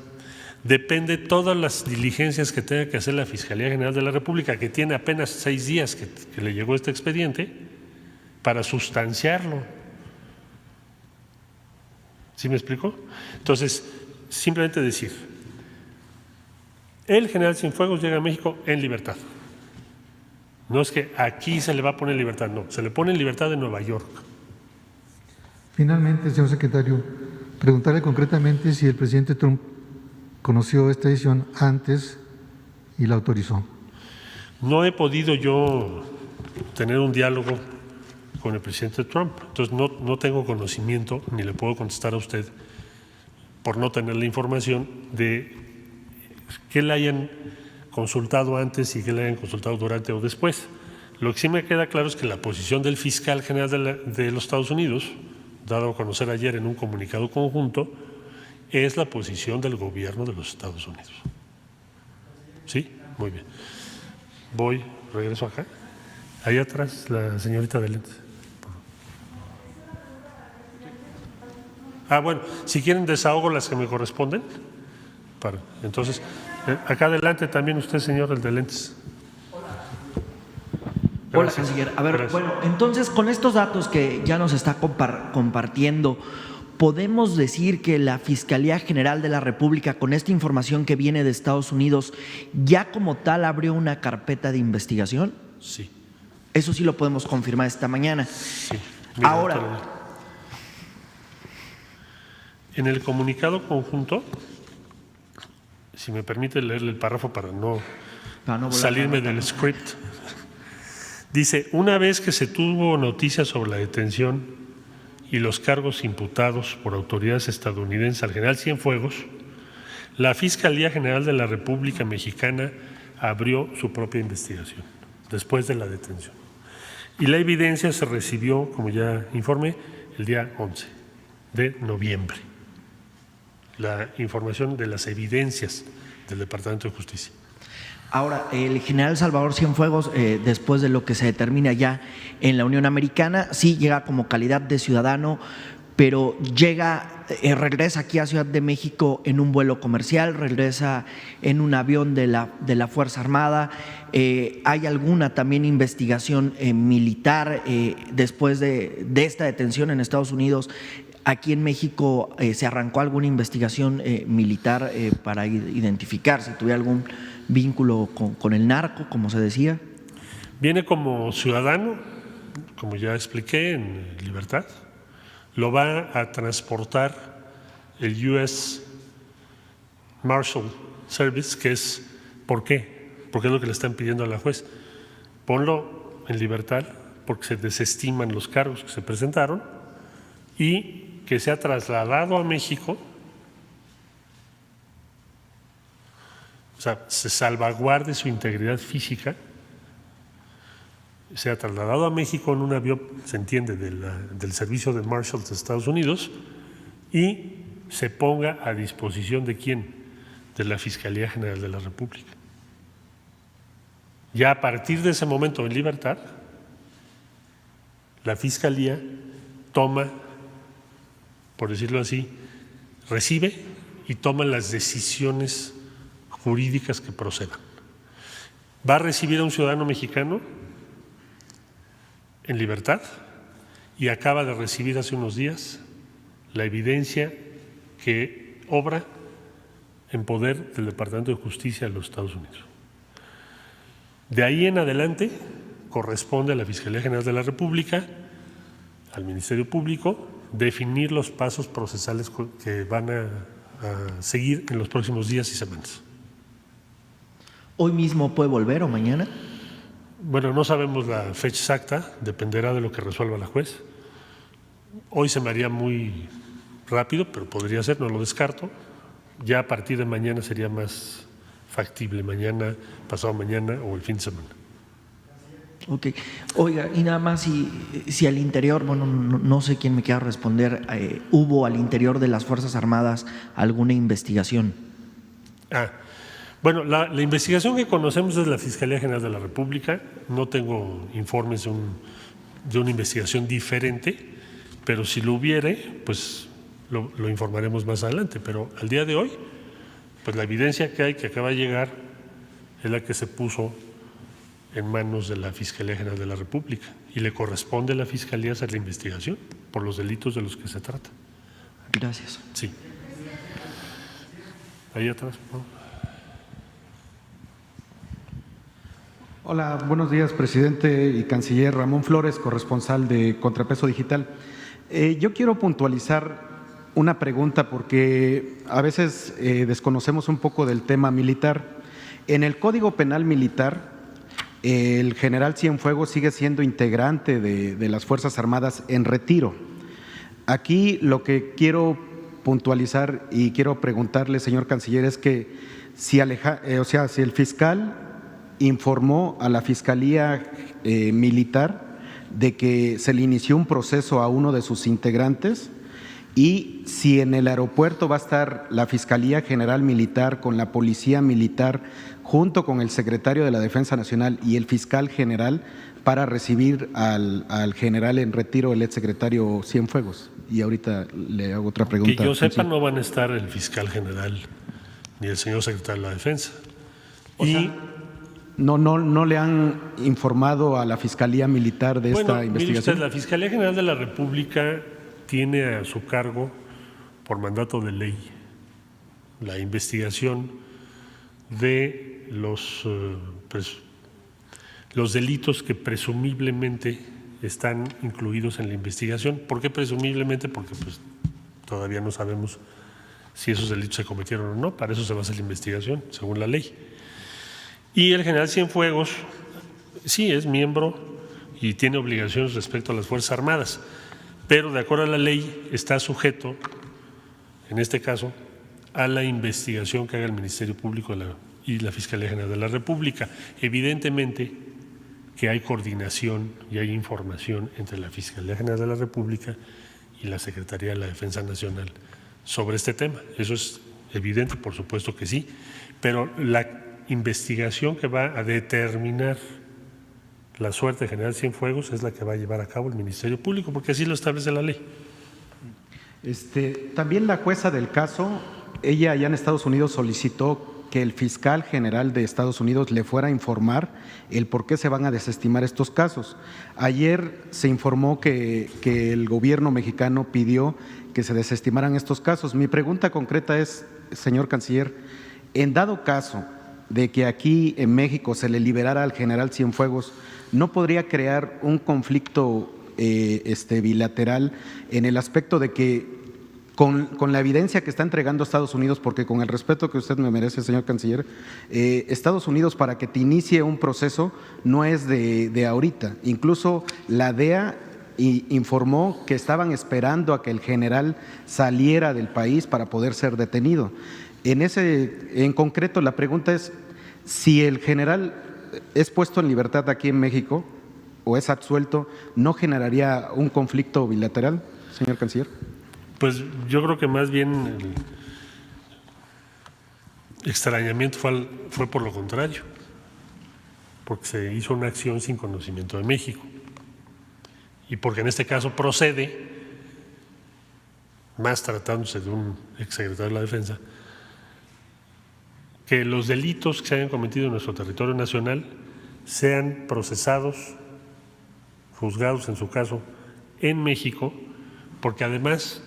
depende de todas las diligencias que tenga que hacer la Fiscalía General de la República, que tiene apenas 6 días que le llegó este expediente, para sustanciarlo. ¿Sí me explico? Entonces, simplemente decir, el general Cienfuegos llega a México en libertad. No es que aquí se le va a poner en libertad, no, se le pone en libertad en Nueva York. Finalmente, señor secretario, preguntarle concretamente si el presidente Trump conoció esta decisión antes y la autorizó. No he podido yo tener un diálogo con el presidente Trump, entonces no tengo conocimiento, ni le puedo contestar a usted por no tener la información de que le hayan consultado antes y que le hayan consultado durante o después. Lo que sí me queda claro es que la posición del fiscal general de los Estados Unidos, dado a conocer ayer en un comunicado conjunto, es la posición del gobierno de los Estados Unidos. ¿Sí? Muy bien. Regreso acá. Ahí atrás, la señorita de lentes. Bueno, si quieren desahogo las que me corresponden. Entonces, acá adelante también usted, señor, el de lentes. Hola, canciller. A ver, gracias. Bueno, entonces con estos datos que ya nos está compartiendo, ¿podemos decir que la Fiscalía General de la República, con esta información que viene de Estados Unidos, ya como tal abrió una carpeta de investigación? Sí. Eso sí lo podemos confirmar esta mañana. Sí. Ahora, en el comunicado conjunto, si me permite leerle el párrafo para no salirme del script, dice: una vez que se tuvo noticia sobre la detención y los cargos imputados por autoridades estadounidenses al general Cienfuegos, la Fiscalía General de la República Mexicana abrió su propia investigación después de la detención. Y la evidencia se recibió, como ya informé, el día 11 de noviembre. La información de las evidencias del Departamento de Justicia. Ahora, el general Salvador Cienfuegos, después de lo que se determina ya en la Unión Americana, sí llega como calidad de ciudadano, pero regresa aquí a Ciudad de México en un vuelo comercial, regresa en un avión de la Fuerza Armada. ¿Hay alguna también investigación militar después de esta detención en Estados Unidos? Aquí en México se arrancó alguna investigación militar para identificar si tuviera algún vínculo con el narco, como se decía. Viene como ciudadano, como ya expliqué, en libertad. Lo va a transportar el US Marshal Service, que es, ¿por qué? Porque es lo que le están pidiendo a la juez. Ponlo en libertad porque se desestiman los cargos que se presentaron y que sea trasladado a México, o sea, se salvaguarde su integridad física, sea trasladado a México en un avión, se entiende, del servicio de Marshals de Estados Unidos, y se ponga a disposición de ¿quién? De la Fiscalía General de la República. Ya a partir de ese momento en libertad, la Fiscalía toma, por decirlo así, recibe y toma las decisiones jurídicas que procedan. Va a recibir a un ciudadano mexicano en libertad y acaba de recibir hace unos días la evidencia que obra en poder del Departamento de Justicia de los Estados Unidos. De ahí en adelante corresponde a la Fiscalía General de la República, al Ministerio Público, definir los pasos procesales que van a seguir en los próximos días y semanas. ¿Hoy mismo puede volver o mañana? Bueno, no sabemos la fecha exacta, dependerá de lo que resuelva la juez. Hoy se me haría muy rápido, pero podría ser, no lo descarto. Ya a partir de mañana sería más factible, mañana, pasado mañana o el fin de semana. Ok. Oiga, y nada más si al interior, bueno, no sé quién me quiera responder, ¿hubo al interior de las Fuerzas Armadas alguna investigación? Bueno, la investigación que conocemos es la Fiscalía General de la República. No tengo informes de una investigación diferente, pero si lo hubiere, pues lo informaremos más adelante. Pero al día de hoy, pues la evidencia que hay, que acaba de llegar, es la que se puso en manos de la Fiscalía General de la República y le corresponde a la Fiscalía hacer la investigación por los delitos de los que se trata. Gracias. Sí. Ahí atrás, ¿no? Hola, buenos días, presidente y canciller. Ramón Flores, corresponsal de Contrapeso Digital. Yo quiero puntualizar una pregunta porque a veces desconocemos un poco del tema militar. En el Código Penal Militar, el general Cienfuegos sigue siendo integrante de las Fuerzas Armadas en retiro. Aquí lo que quiero puntualizar y quiero preguntarle, señor canciller, es que si el fiscal informó a la Fiscalía Militar de que se le inició un proceso a uno de sus integrantes y si en el aeropuerto va a estar la Fiscalía General Militar con la Policía Militar junto con el secretario de la Defensa Nacional y el fiscal general para recibir al general en retiro, el exsecretario Cienfuegos. Y ahorita le hago otra pregunta. Que yo sepa, no van a estar el fiscal general ni el señor secretario de la Defensa. ¿No le han informado a la Fiscalía Militar de esta investigación? Mire usted, la Fiscalía General de la República tiene a su cargo, por mandato de ley, la investigación de los delitos que presumiblemente están incluidos en la investigación. ¿Por qué presumiblemente? Porque pues todavía no sabemos si esos delitos se cometieron o no. Para eso se basa la investigación, según la ley. Y el general Cienfuegos sí es miembro y tiene obligaciones respecto a las Fuerzas Armadas, pero de acuerdo a la ley está sujeto, en este caso, a la investigación que haga el Ministerio Público y la Fiscalía General de la República. Evidentemente que hay coordinación y hay información entre la Fiscalía General de la República y la Secretaría de la Defensa Nacional sobre este tema. Eso es evidente, por supuesto que sí, pero la investigación que va a determinar la suerte de general Cienfuegos es la que va a llevar a cabo el Ministerio Público, porque así lo establece la ley. También la jueza del caso, ella allá en Estados Unidos solicitó que el fiscal general de Estados Unidos le fuera a informar el por qué se van a desestimar estos casos. Ayer se informó que el gobierno mexicano pidió que se desestimaran estos casos. Mi pregunta concreta es, señor canciller, en dado caso de que aquí en México se le liberara al general Cienfuegos, ¿no podría crear un conflicto bilateral en el aspecto de que con la evidencia que está entregando Estados Unidos, porque con el respeto que usted me merece, señor canciller, Estados Unidos para que te inicie un proceso no es de ahorita? Incluso la DEA informó que estaban esperando a que el general saliera del país para poder ser detenido. En concreto, la pregunta es, si el general es puesto en libertad aquí en México o es absuelto, ¿no generaría un conflicto bilateral, señor canciller? Pues yo creo que más bien el extrañamiento fue por lo contrario, porque se hizo una acción sin conocimiento de México y porque en este caso procede, más tratándose de un exsecretario de la Defensa, que los delitos que se hayan cometido en nuestro territorio nacional sean procesados, juzgados en su caso, en México, porque además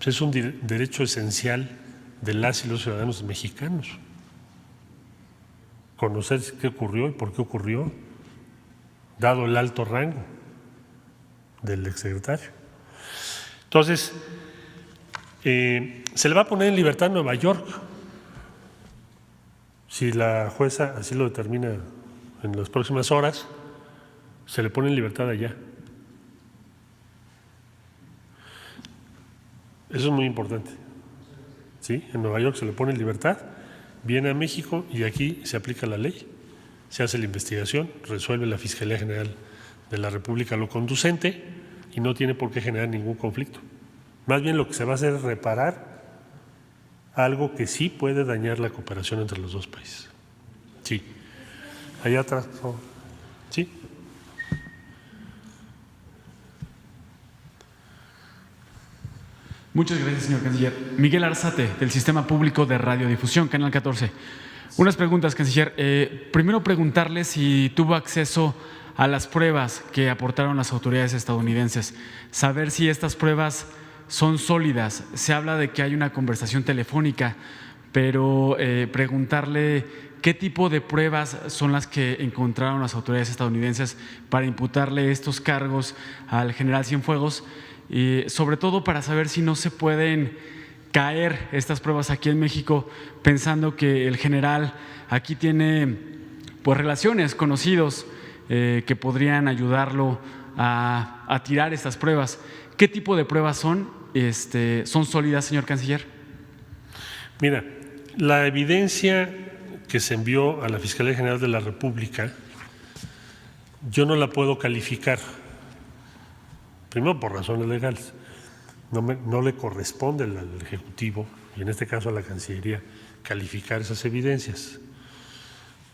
es un derecho esencial de las y los ciudadanos mexicanos. Conocer qué ocurrió y por qué ocurrió, dado el alto rango del exsecretario. Entonces, se le va a poner en libertad en Nueva York, si la jueza así lo determina en las próximas horas, se le pone en libertad allá. Eso es muy importante. ¿Sí? En Nueva York se le pone en libertad, viene a México y aquí se aplica la ley, se hace la investigación, resuelve la Fiscalía General de la República lo conducente y no tiene por qué generar ningún conflicto. Más bien lo que se va a hacer es reparar algo que sí puede dañar la cooperación entre los dos países. Sí. Allá atrás, por favor. Sí. Muchas gracias, señor canciller. Miguel Arzate, del Sistema Público de Radiodifusión, Canal 14. Unas preguntas, canciller. Primero, preguntarle si tuvo acceso a las pruebas que aportaron las autoridades estadounidenses, saber si estas pruebas son sólidas. Se habla de que hay una conversación telefónica, pero preguntarle qué tipo de pruebas son las que encontraron las autoridades estadounidenses para imputarle estos cargos al general Cienfuegos, y sobre todo para saber si no se pueden caer estas pruebas aquí en México, pensando que el general aquí tiene pues relaciones, conocidos que podrían ayudarlo a tirar estas pruebas. ¿Qué tipo de pruebas son? ¿Son sólidas, señor canciller? Mira, la evidencia que se envió a la Fiscalía General de la República, yo no la puedo calificar. Primero, por razones legales. No le corresponde al Ejecutivo, y en este caso a la Cancillería, calificar esas evidencias.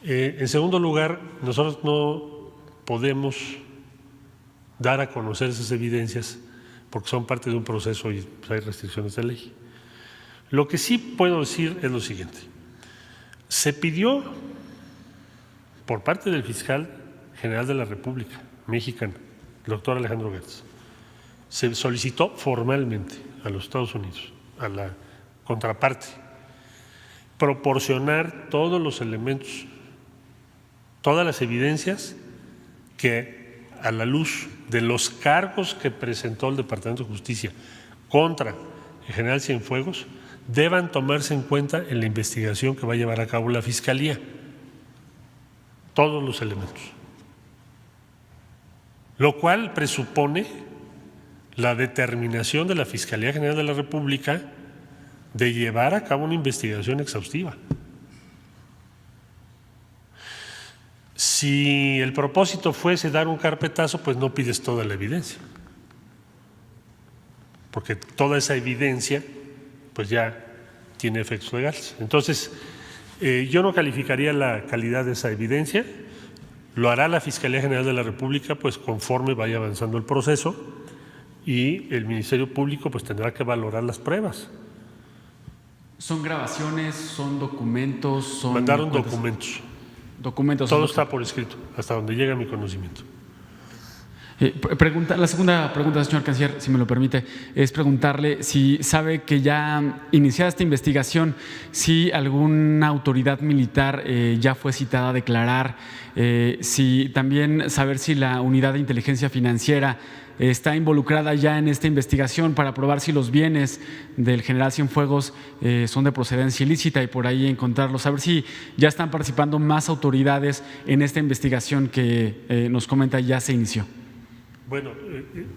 En segundo lugar, nosotros no podemos dar a conocer esas evidencias porque son parte de un proceso y hay restricciones de ley. Lo que sí puedo decir es lo siguiente. Se pidió por parte del Fiscal General de la República Mexicana, el doctor Alejandro Gertz, se solicitó formalmente a los Estados Unidos, a la contraparte, proporcionar todos los elementos, todas las evidencias que a la luz de los cargos que presentó el Departamento de Justicia contra el general Cienfuegos deban tomarse en cuenta en la investigación que va a llevar a cabo la Fiscalía. Todos los elementos. Lo cual presupone la determinación de la Fiscalía General de la República de llevar a cabo una investigación exhaustiva. Si el propósito fuese dar un carpetazo, pues no pides toda la evidencia, porque toda esa evidencia pues ya tiene efectos legales. Entonces, yo no calificaría la calidad de esa evidencia, lo hará la Fiscalía General de la República pues conforme vaya avanzando el proceso, y el Ministerio Público pues tendrá que valorar las pruebas. ¿Son grabaciones, son documentos? Son Mandaron documentos. Documentos. Todo está por escrito, hasta donde llega mi conocimiento. La segunda pregunta, señor canciller, si me lo permite, es preguntarle si sabe que ya iniciada esta investigación, si alguna autoridad militar ya fue citada a declarar, si también saber si la unidad de inteligencia financiera está involucrada ya en esta investigación para probar si los bienes del general Cienfuegos son de procedencia ilícita y por ahí encontrarlos, saber si ya están participando más autoridades en esta investigación que nos comenta ya se inició. Bueno,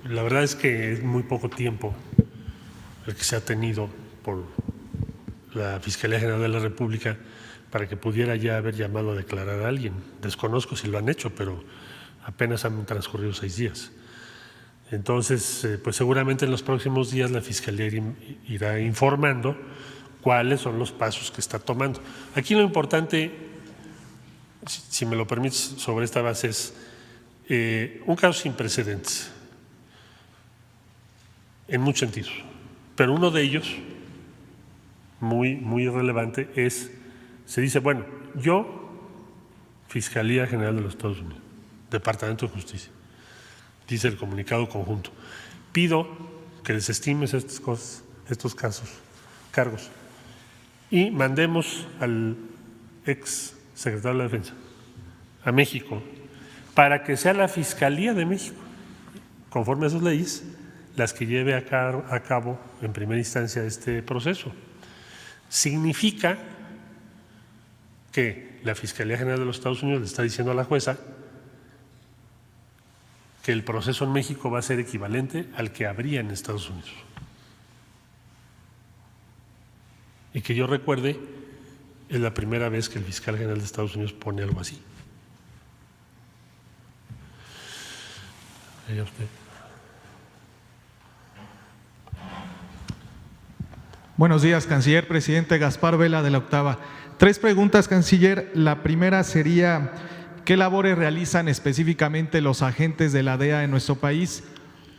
la verdad es que es muy poco tiempo el que se ha tenido por la Fiscalía General de la República para que pudiera ya haber llamado a declarar a alguien. Desconozco si lo han hecho, pero apenas han transcurrido 6 días. Entonces, pues seguramente en los próximos días la Fiscalía irá informando cuáles son los pasos que está tomando. Aquí lo importante, si me lo permites, sobre esta base es un caso sin precedentes, en muchos sentidos, pero uno de ellos, muy relevante, es, se dice, bueno, yo, Fiscalía General de los Estados Unidos, Departamento de Justicia, dice el comunicado conjunto, pido que desestimes estos cargos y mandemos al ex secretario de la Defensa a México para que sea la Fiscalía de México, conforme a sus leyes, las que lleve a cabo en primera instancia este proceso. Significa que la Fiscalía General de los Estados Unidos le está diciendo a la jueza que el proceso en México va a ser equivalente al que habría en Estados Unidos. Y que yo recuerde, es la primera vez que el fiscal general de Estados Unidos pone algo así. Usted. Buenos días, canciller. Presidente Gaspar Vela de la Octava. 3 preguntas, canciller. La primera sería, ¿qué labores realizan específicamente los agentes de la DEA en nuestro país?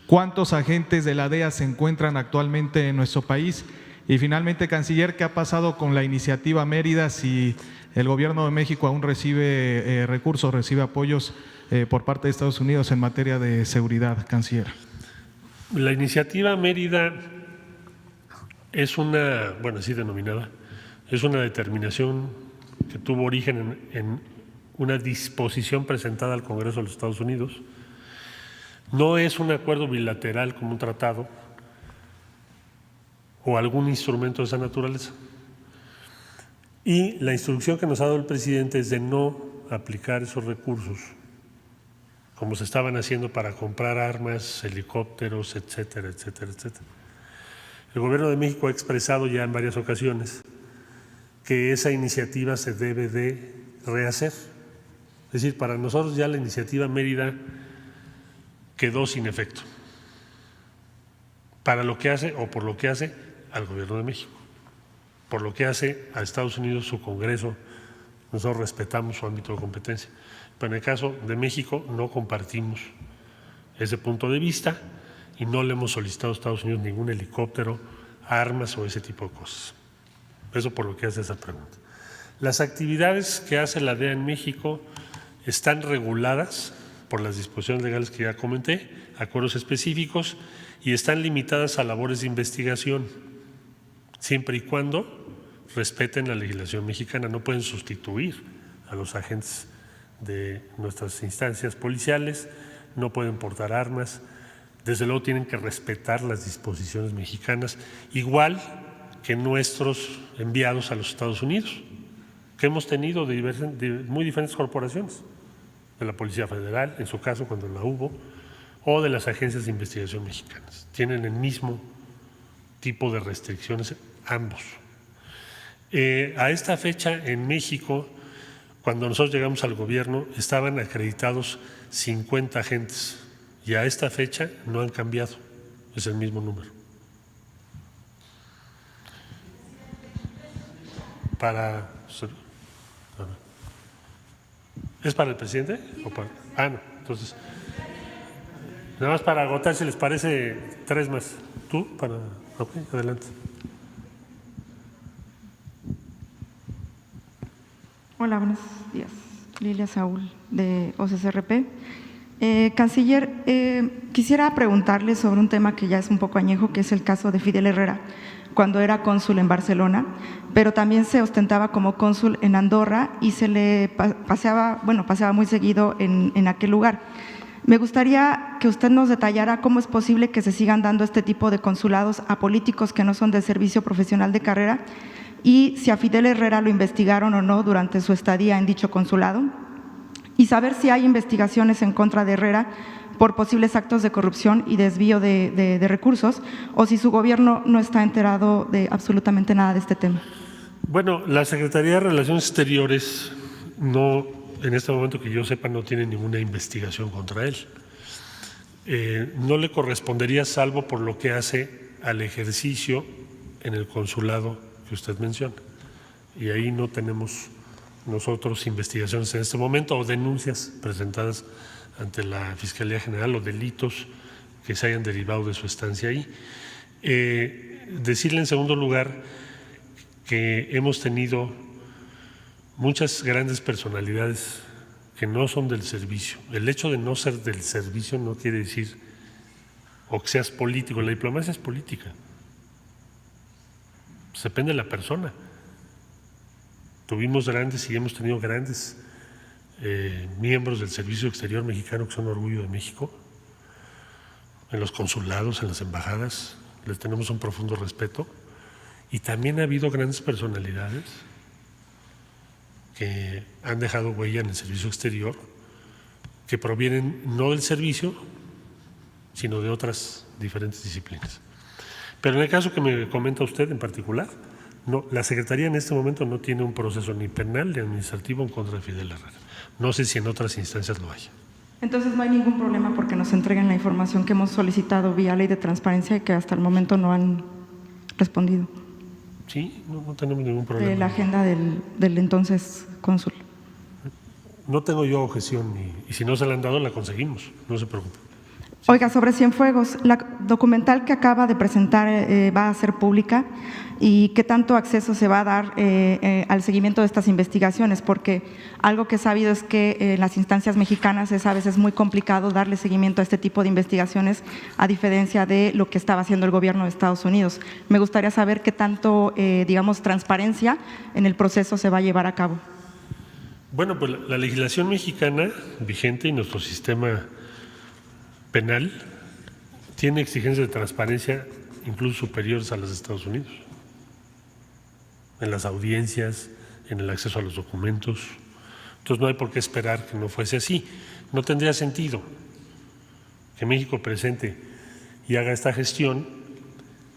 ¿Cuántos agentes de la DEA se encuentran actualmente en nuestro país? Y finalmente, canciller, ¿qué ha pasado con la iniciativa Mérida? Si el gobierno de México aún recibe recursos, recibe apoyos por parte de Estados Unidos en materia de seguridad, canciller. La iniciativa Mérida es una, bueno, así denominada, es una determinación que tuvo origen en una disposición presentada al Congreso de los Estados Unidos. No es un acuerdo bilateral como un tratado o algún instrumento de esa naturaleza. Y la instrucción que nos ha dado el presidente es de no aplicar esos recursos como se estaban haciendo para comprar armas, helicópteros, etcétera, etcétera, etcétera. El Gobierno de México ha expresado ya en varias ocasiones que esa iniciativa se debe de rehacer. Es decir, para nosotros ya la iniciativa Mérida quedó sin efecto para lo que hace o por lo que hace al Gobierno de México, por lo que hace a Estados Unidos su Congreso. Nosotros respetamos su ámbito de competencia, pero en el caso de México no compartimos ese punto de vista y no le hemos solicitado a Estados Unidos ningún helicóptero, armas o ese tipo de cosas. Eso por lo que hace esa pregunta. Las actividades que hace la DEA en México están reguladas por las disposiciones legales que ya comenté, acuerdos específicos, y están limitadas a labores de investigación, siempre y cuando respeten la legislación mexicana. No pueden sustituir a los agentes de nuestras instancias policiales, no pueden portar armas, desde luego tienen que respetar las disposiciones mexicanas, igual que nuestros enviados a los Estados Unidos, que hemos tenido de muy diferentes corporaciones, de la Policía Federal, en su caso cuando la hubo, o de las agencias de investigación mexicanas. Tienen el mismo tipo de restricciones ambos. A esta fecha en México, cuando nosotros llegamos al gobierno, estaban acreditados 50 agentes y a esta fecha no han cambiado, es el mismo número. ¿Es para el presidente? ¿O para? No, entonces, nada más para agotar, si les parece, 3 más. ¿Tú? Ok, adelante. Hola, buenos días. Lilia Saúl, de OCCRP. Canciller, quisiera preguntarle sobre un tema que ya es un poco añejo, que es el caso de Fidel Herrera, cuando era cónsul en Barcelona, pero también se ostentaba como cónsul en Andorra y se le paseaba muy seguido en aquel lugar. Me gustaría que usted nos detallara cómo es posible que se sigan dando este tipo de consulados a políticos que no son de servicio profesional de carrera, y si a Fidel Herrera lo investigaron o no durante su estadía en dicho consulado, y saber si hay investigaciones en contra de Herrera por posibles actos de corrupción y desvío de recursos, o si su gobierno no está enterado de absolutamente nada de este tema. Bueno, la Secretaría de Relaciones Exteriores no, en este momento que yo sepa, no tiene ninguna investigación contra él. No le correspondería, salvo por lo que hace al ejercicio en el consulado que usted menciona, y ahí no tenemos nosotros investigaciones en este momento o denuncias presentadas ante la Fiscalía General o delitos que se hayan derivado de su estancia ahí. Decirle en segundo lugar que hemos tenido muchas grandes personalidades que no son del servicio. El hecho de no ser del servicio no quiere decir o que seas político. La diplomacia es política. Depende de la persona. Tuvimos grandes y hemos tenido grandes miembros del Servicio Exterior Mexicano que son orgullo de México. en los consulados, en las embajadas, les tenemos un profundo respeto, y también ha habido grandes personalidades que han dejado huella en el servicio exterior, que provienen no del servicio, sino de otras diferentes disciplinas. Pero en el caso que me comenta usted en particular, no, la Secretaría en este momento no tiene un proceso ni penal ni administrativo en contra de Fidel Herrera. No sé si en otras instancias lo haya. Entonces no hay ningún problema porque nos entreguen la información que hemos solicitado vía ley de transparencia y que hasta el momento no han respondido. Sí, no tenemos ningún problema. De la agenda del entonces cónsul. No tengo yo objeción y si no se la han dado la conseguimos, no se preocupe. Oiga, sobre Cienfuegos, la documental que acaba de presentar va a ser pública, y qué tanto acceso se va a dar al seguimiento de estas investigaciones, porque algo que he sabido es que en las instancias mexicanas es a veces muy complicado darle seguimiento a este tipo de investigaciones, a diferencia de lo que estaba haciendo el gobierno de Estados Unidos. Me gustaría saber qué tanto, digamos, transparencia en el proceso se va a llevar a cabo. Bueno, pues la legislación mexicana vigente y nuestro sistema penal tiene exigencias de transparencia incluso superiores a las de Estados Unidos, en las audiencias, en el acceso a los documentos. Entonces no hay por qué esperar que no fuese así. No tendría sentido que México presente y haga esta gestión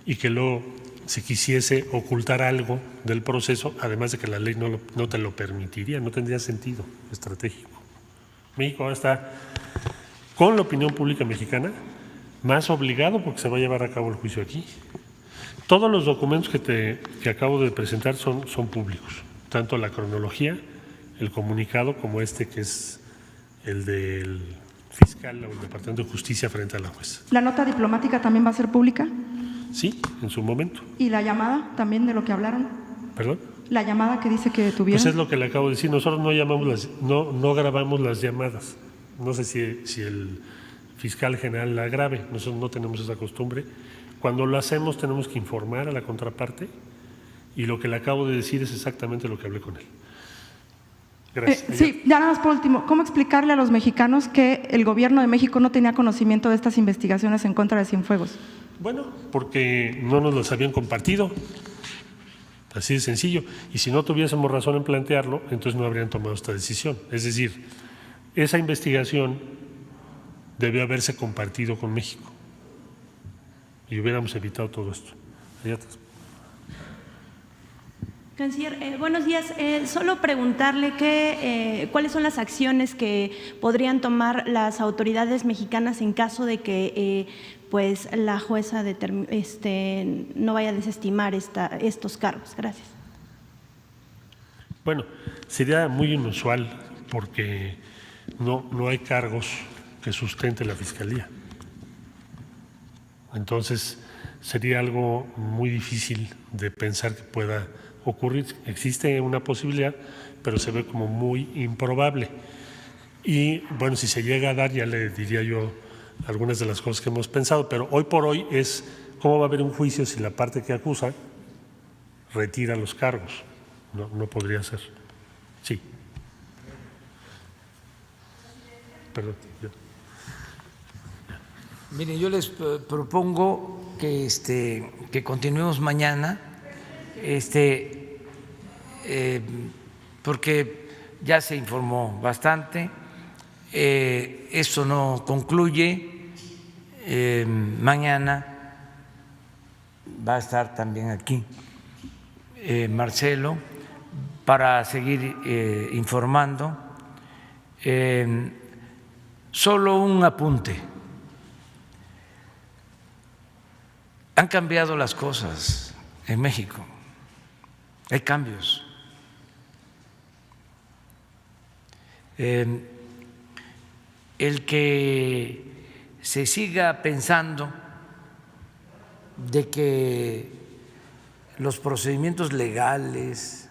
y que luego se quisiese ocultar algo del proceso, además de que la ley no te lo permitiría, no tendría sentido estratégico. México ahora está con la opinión pública mexicana más obligado porque se va a llevar a cabo el juicio aquí. Todos los documentos que acabo de presentar son públicos, tanto la cronología, el comunicado, como este que es el del fiscal o el Departamento de Justicia frente a la jueza. ¿La nota diplomática también va a ser pública? Sí, en su momento. ¿Y la llamada también de lo que hablaron? ¿Perdón? La llamada que dice que tuvieron. Pues es lo que le acabo de decir, nosotros no grabamos las llamadas. No sé si el fiscal general la grabe, nosotros no tenemos esa costumbre. Cuando lo hacemos tenemos que informar a la contraparte y lo que le acabo de decir es exactamente lo que hablé con él. Gracias. Sí, ya nada más por último, ¿cómo explicarle a los mexicanos que el gobierno de México no tenía conocimiento de estas investigaciones en contra de Cienfuegos? Bueno, porque no nos las habían compartido, así de sencillo, y si no tuviésemos razón en plantearlo, entonces no habrían tomado esta decisión. Es decir, esa investigación debió haberse compartido con México y hubiéramos evitado todo esto. Allá atrás. Canciller, buenos días. Solo preguntarle cuáles son las acciones que podrían tomar las autoridades mexicanas en caso de que pues la jueza no vaya a desestimar estos cargos. Gracias. Bueno, sería muy inusual porque no hay cargos que sustente la Fiscalía. Entonces, sería algo muy difícil de pensar que pueda ocurrir. Existe una posibilidad, pero se ve como muy improbable. Y bueno, si se llega a dar, ya le diría yo algunas de las cosas que hemos pensado, pero hoy por hoy es cómo va a haber un juicio si la parte que acusa retira los cargos. No podría ser. Sí. Perdón. Miren, yo les propongo que continuemos mañana, porque ya se informó bastante, esto no concluye, mañana va a estar también aquí Marcelo para seguir informando. Solo un apunte. Han cambiado las cosas en México, hay cambios. El que se siga pensando de que los procedimientos legales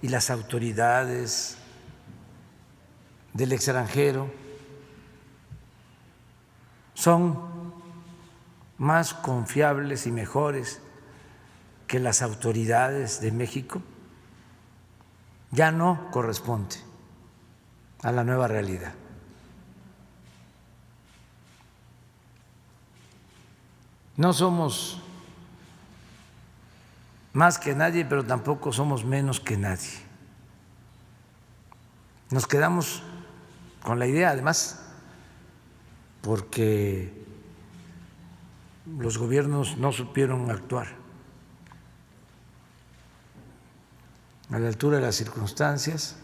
y las autoridades del extranjero son más confiables y mejores que las autoridades de México, ya no corresponde a la nueva realidad. No somos más que nadie, pero tampoco somos menos que nadie. Nos quedamos con la idea, además, porque los gobiernos no supieron actuar a la altura de las circunstancias.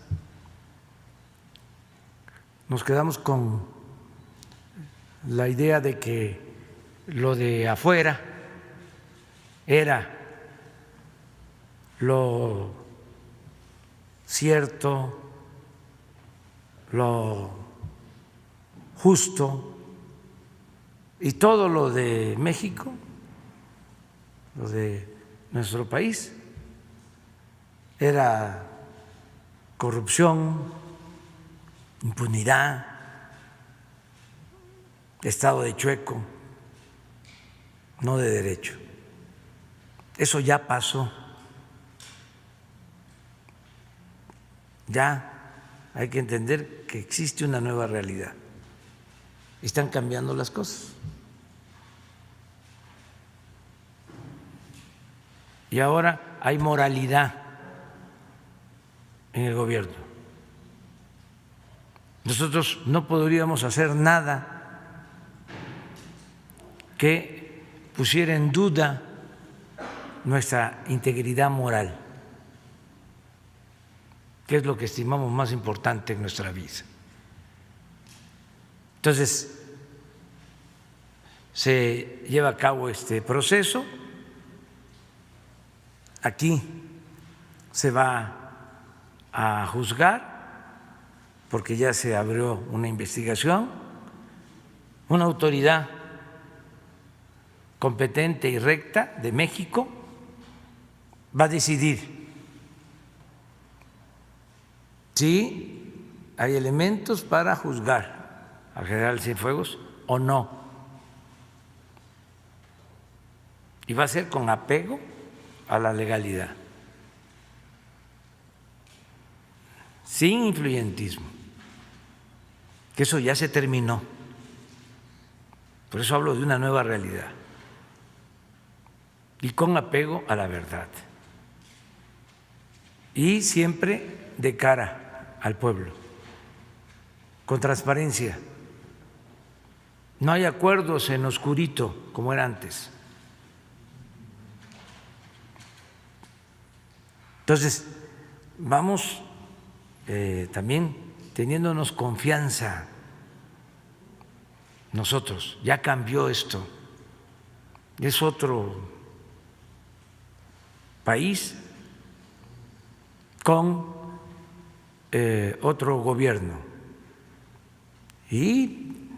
Nos quedamos con la idea de que lo de afuera era lo cierto, lo justo, y todo lo de México, lo de nuestro país, era corrupción, impunidad, Estado de chueco, no de derecho. Eso ya pasó. Ya hay que entender que existe una nueva realidad. Están cambiando las cosas. Y ahora hay moralidad en el gobierno. Nosotros no podríamos hacer nada que pusiera en duda nuestra integridad moral, que es lo que estimamos más importante en nuestra vida. Entonces, se lleva a cabo este proceso. Aquí se va a juzgar, porque ya se abrió una investigación. Una autoridad competente y recta de México va a decidir si hay elementos para juzgar al general Cienfuegos o no. Y va a ser con apego a la legalidad, sin influyentismo, que eso ya se terminó. Por eso hablo de una nueva realidad. Y con apego a la verdad. Y siempre de cara al pueblo, con transparencia. No hay acuerdos en oscurito como era antes. Entonces, vamos también teniéndonos confianza nosotros. Ya cambió esto. Es otro país con otro gobierno. Y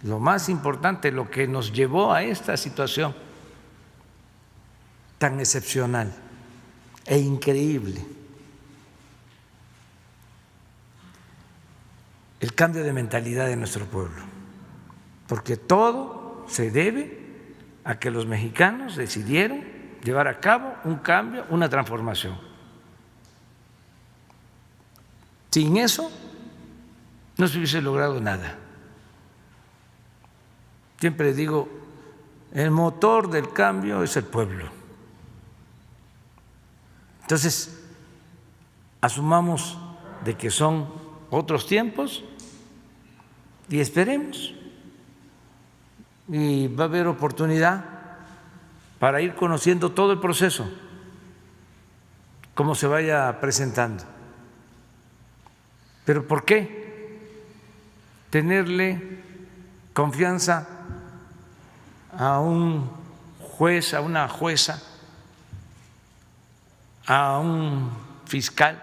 lo más importante, lo que nos llevó a esta situación tan excepcional e increíble, el cambio de mentalidad de nuestro pueblo, porque todo se debe a que los mexicanos decidieron llevar a cabo un cambio, una transformación. Sin eso no se hubiese logrado nada. Siempre digo, el motor del cambio es el pueblo. Entonces, asumamos de que son otros tiempos y esperemos. Y va a haber oportunidad para ir conociendo todo el proceso, cómo se vaya presentando. ¿Pero por qué tenerle confianza a un juez, a una jueza, a un fiscal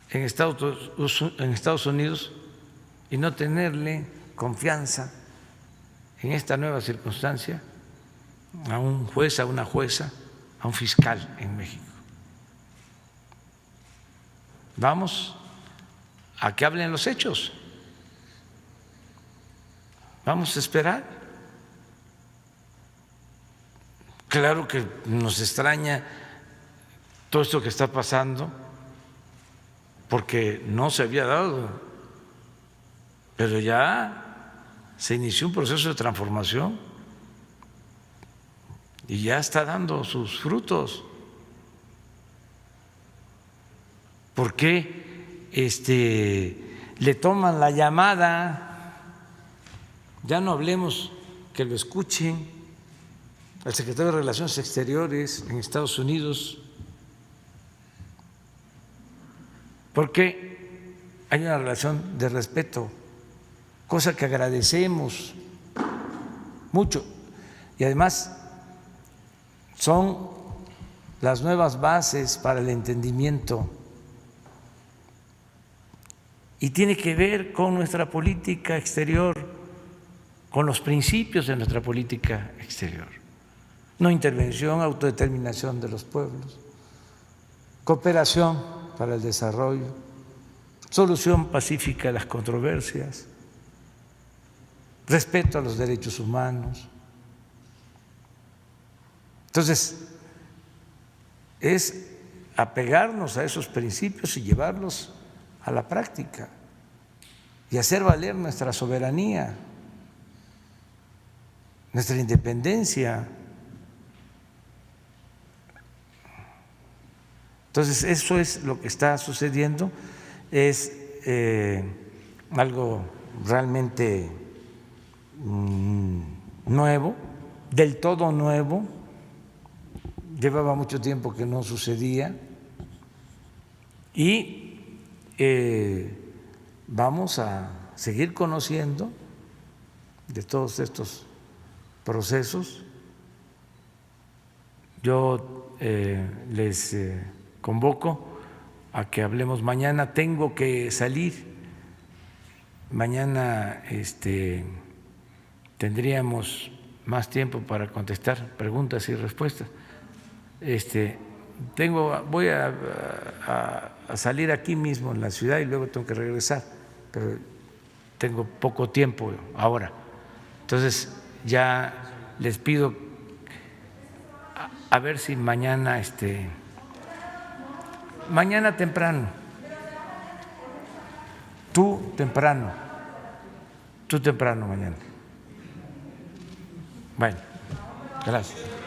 en Estados Unidos y no tenerle confianza en esta nueva circunstancia a un juez, a una jueza, a un fiscal en México? Vamos a que hablen los hechos. Vamos a esperar. Claro que nos extraña todo esto que está pasando, porque no se había dado, pero ya se inició un proceso de transformación y ya está dando sus frutos. ¿Por qué le toman la llamada? Ya no hablemos que lo escuchen al secretario de Relaciones Exteriores en Estados Unidos, porque hay una relación de respeto, cosa que agradecemos mucho, y además son las nuevas bases para el entendimiento y tiene que ver con nuestra política exterior, con los principios de nuestra política exterior. No intervención, autodeterminación de los pueblos, cooperación para el desarrollo, solución pacífica de las controversias, respeto a los derechos humanos. Entonces, es apegarnos a esos principios y llevarlos a la práctica y hacer valer nuestra soberanía, nuestra independencia. Entonces, eso es lo que está sucediendo, es algo realmente nuevo, del todo nuevo, llevaba mucho tiempo que no sucedía y vamos a seguir conociendo de todos estos procesos. Yo les convoco a que hablemos mañana. Tengo que salir mañana, tendríamos más tiempo para contestar preguntas y respuestas. Voy a salir aquí mismo en la ciudad y luego tengo que regresar, pero tengo poco tiempo ahora. Entonces ya les pido a ver si mañana, mañana temprano, tú temprano mañana. Bueno, gracias.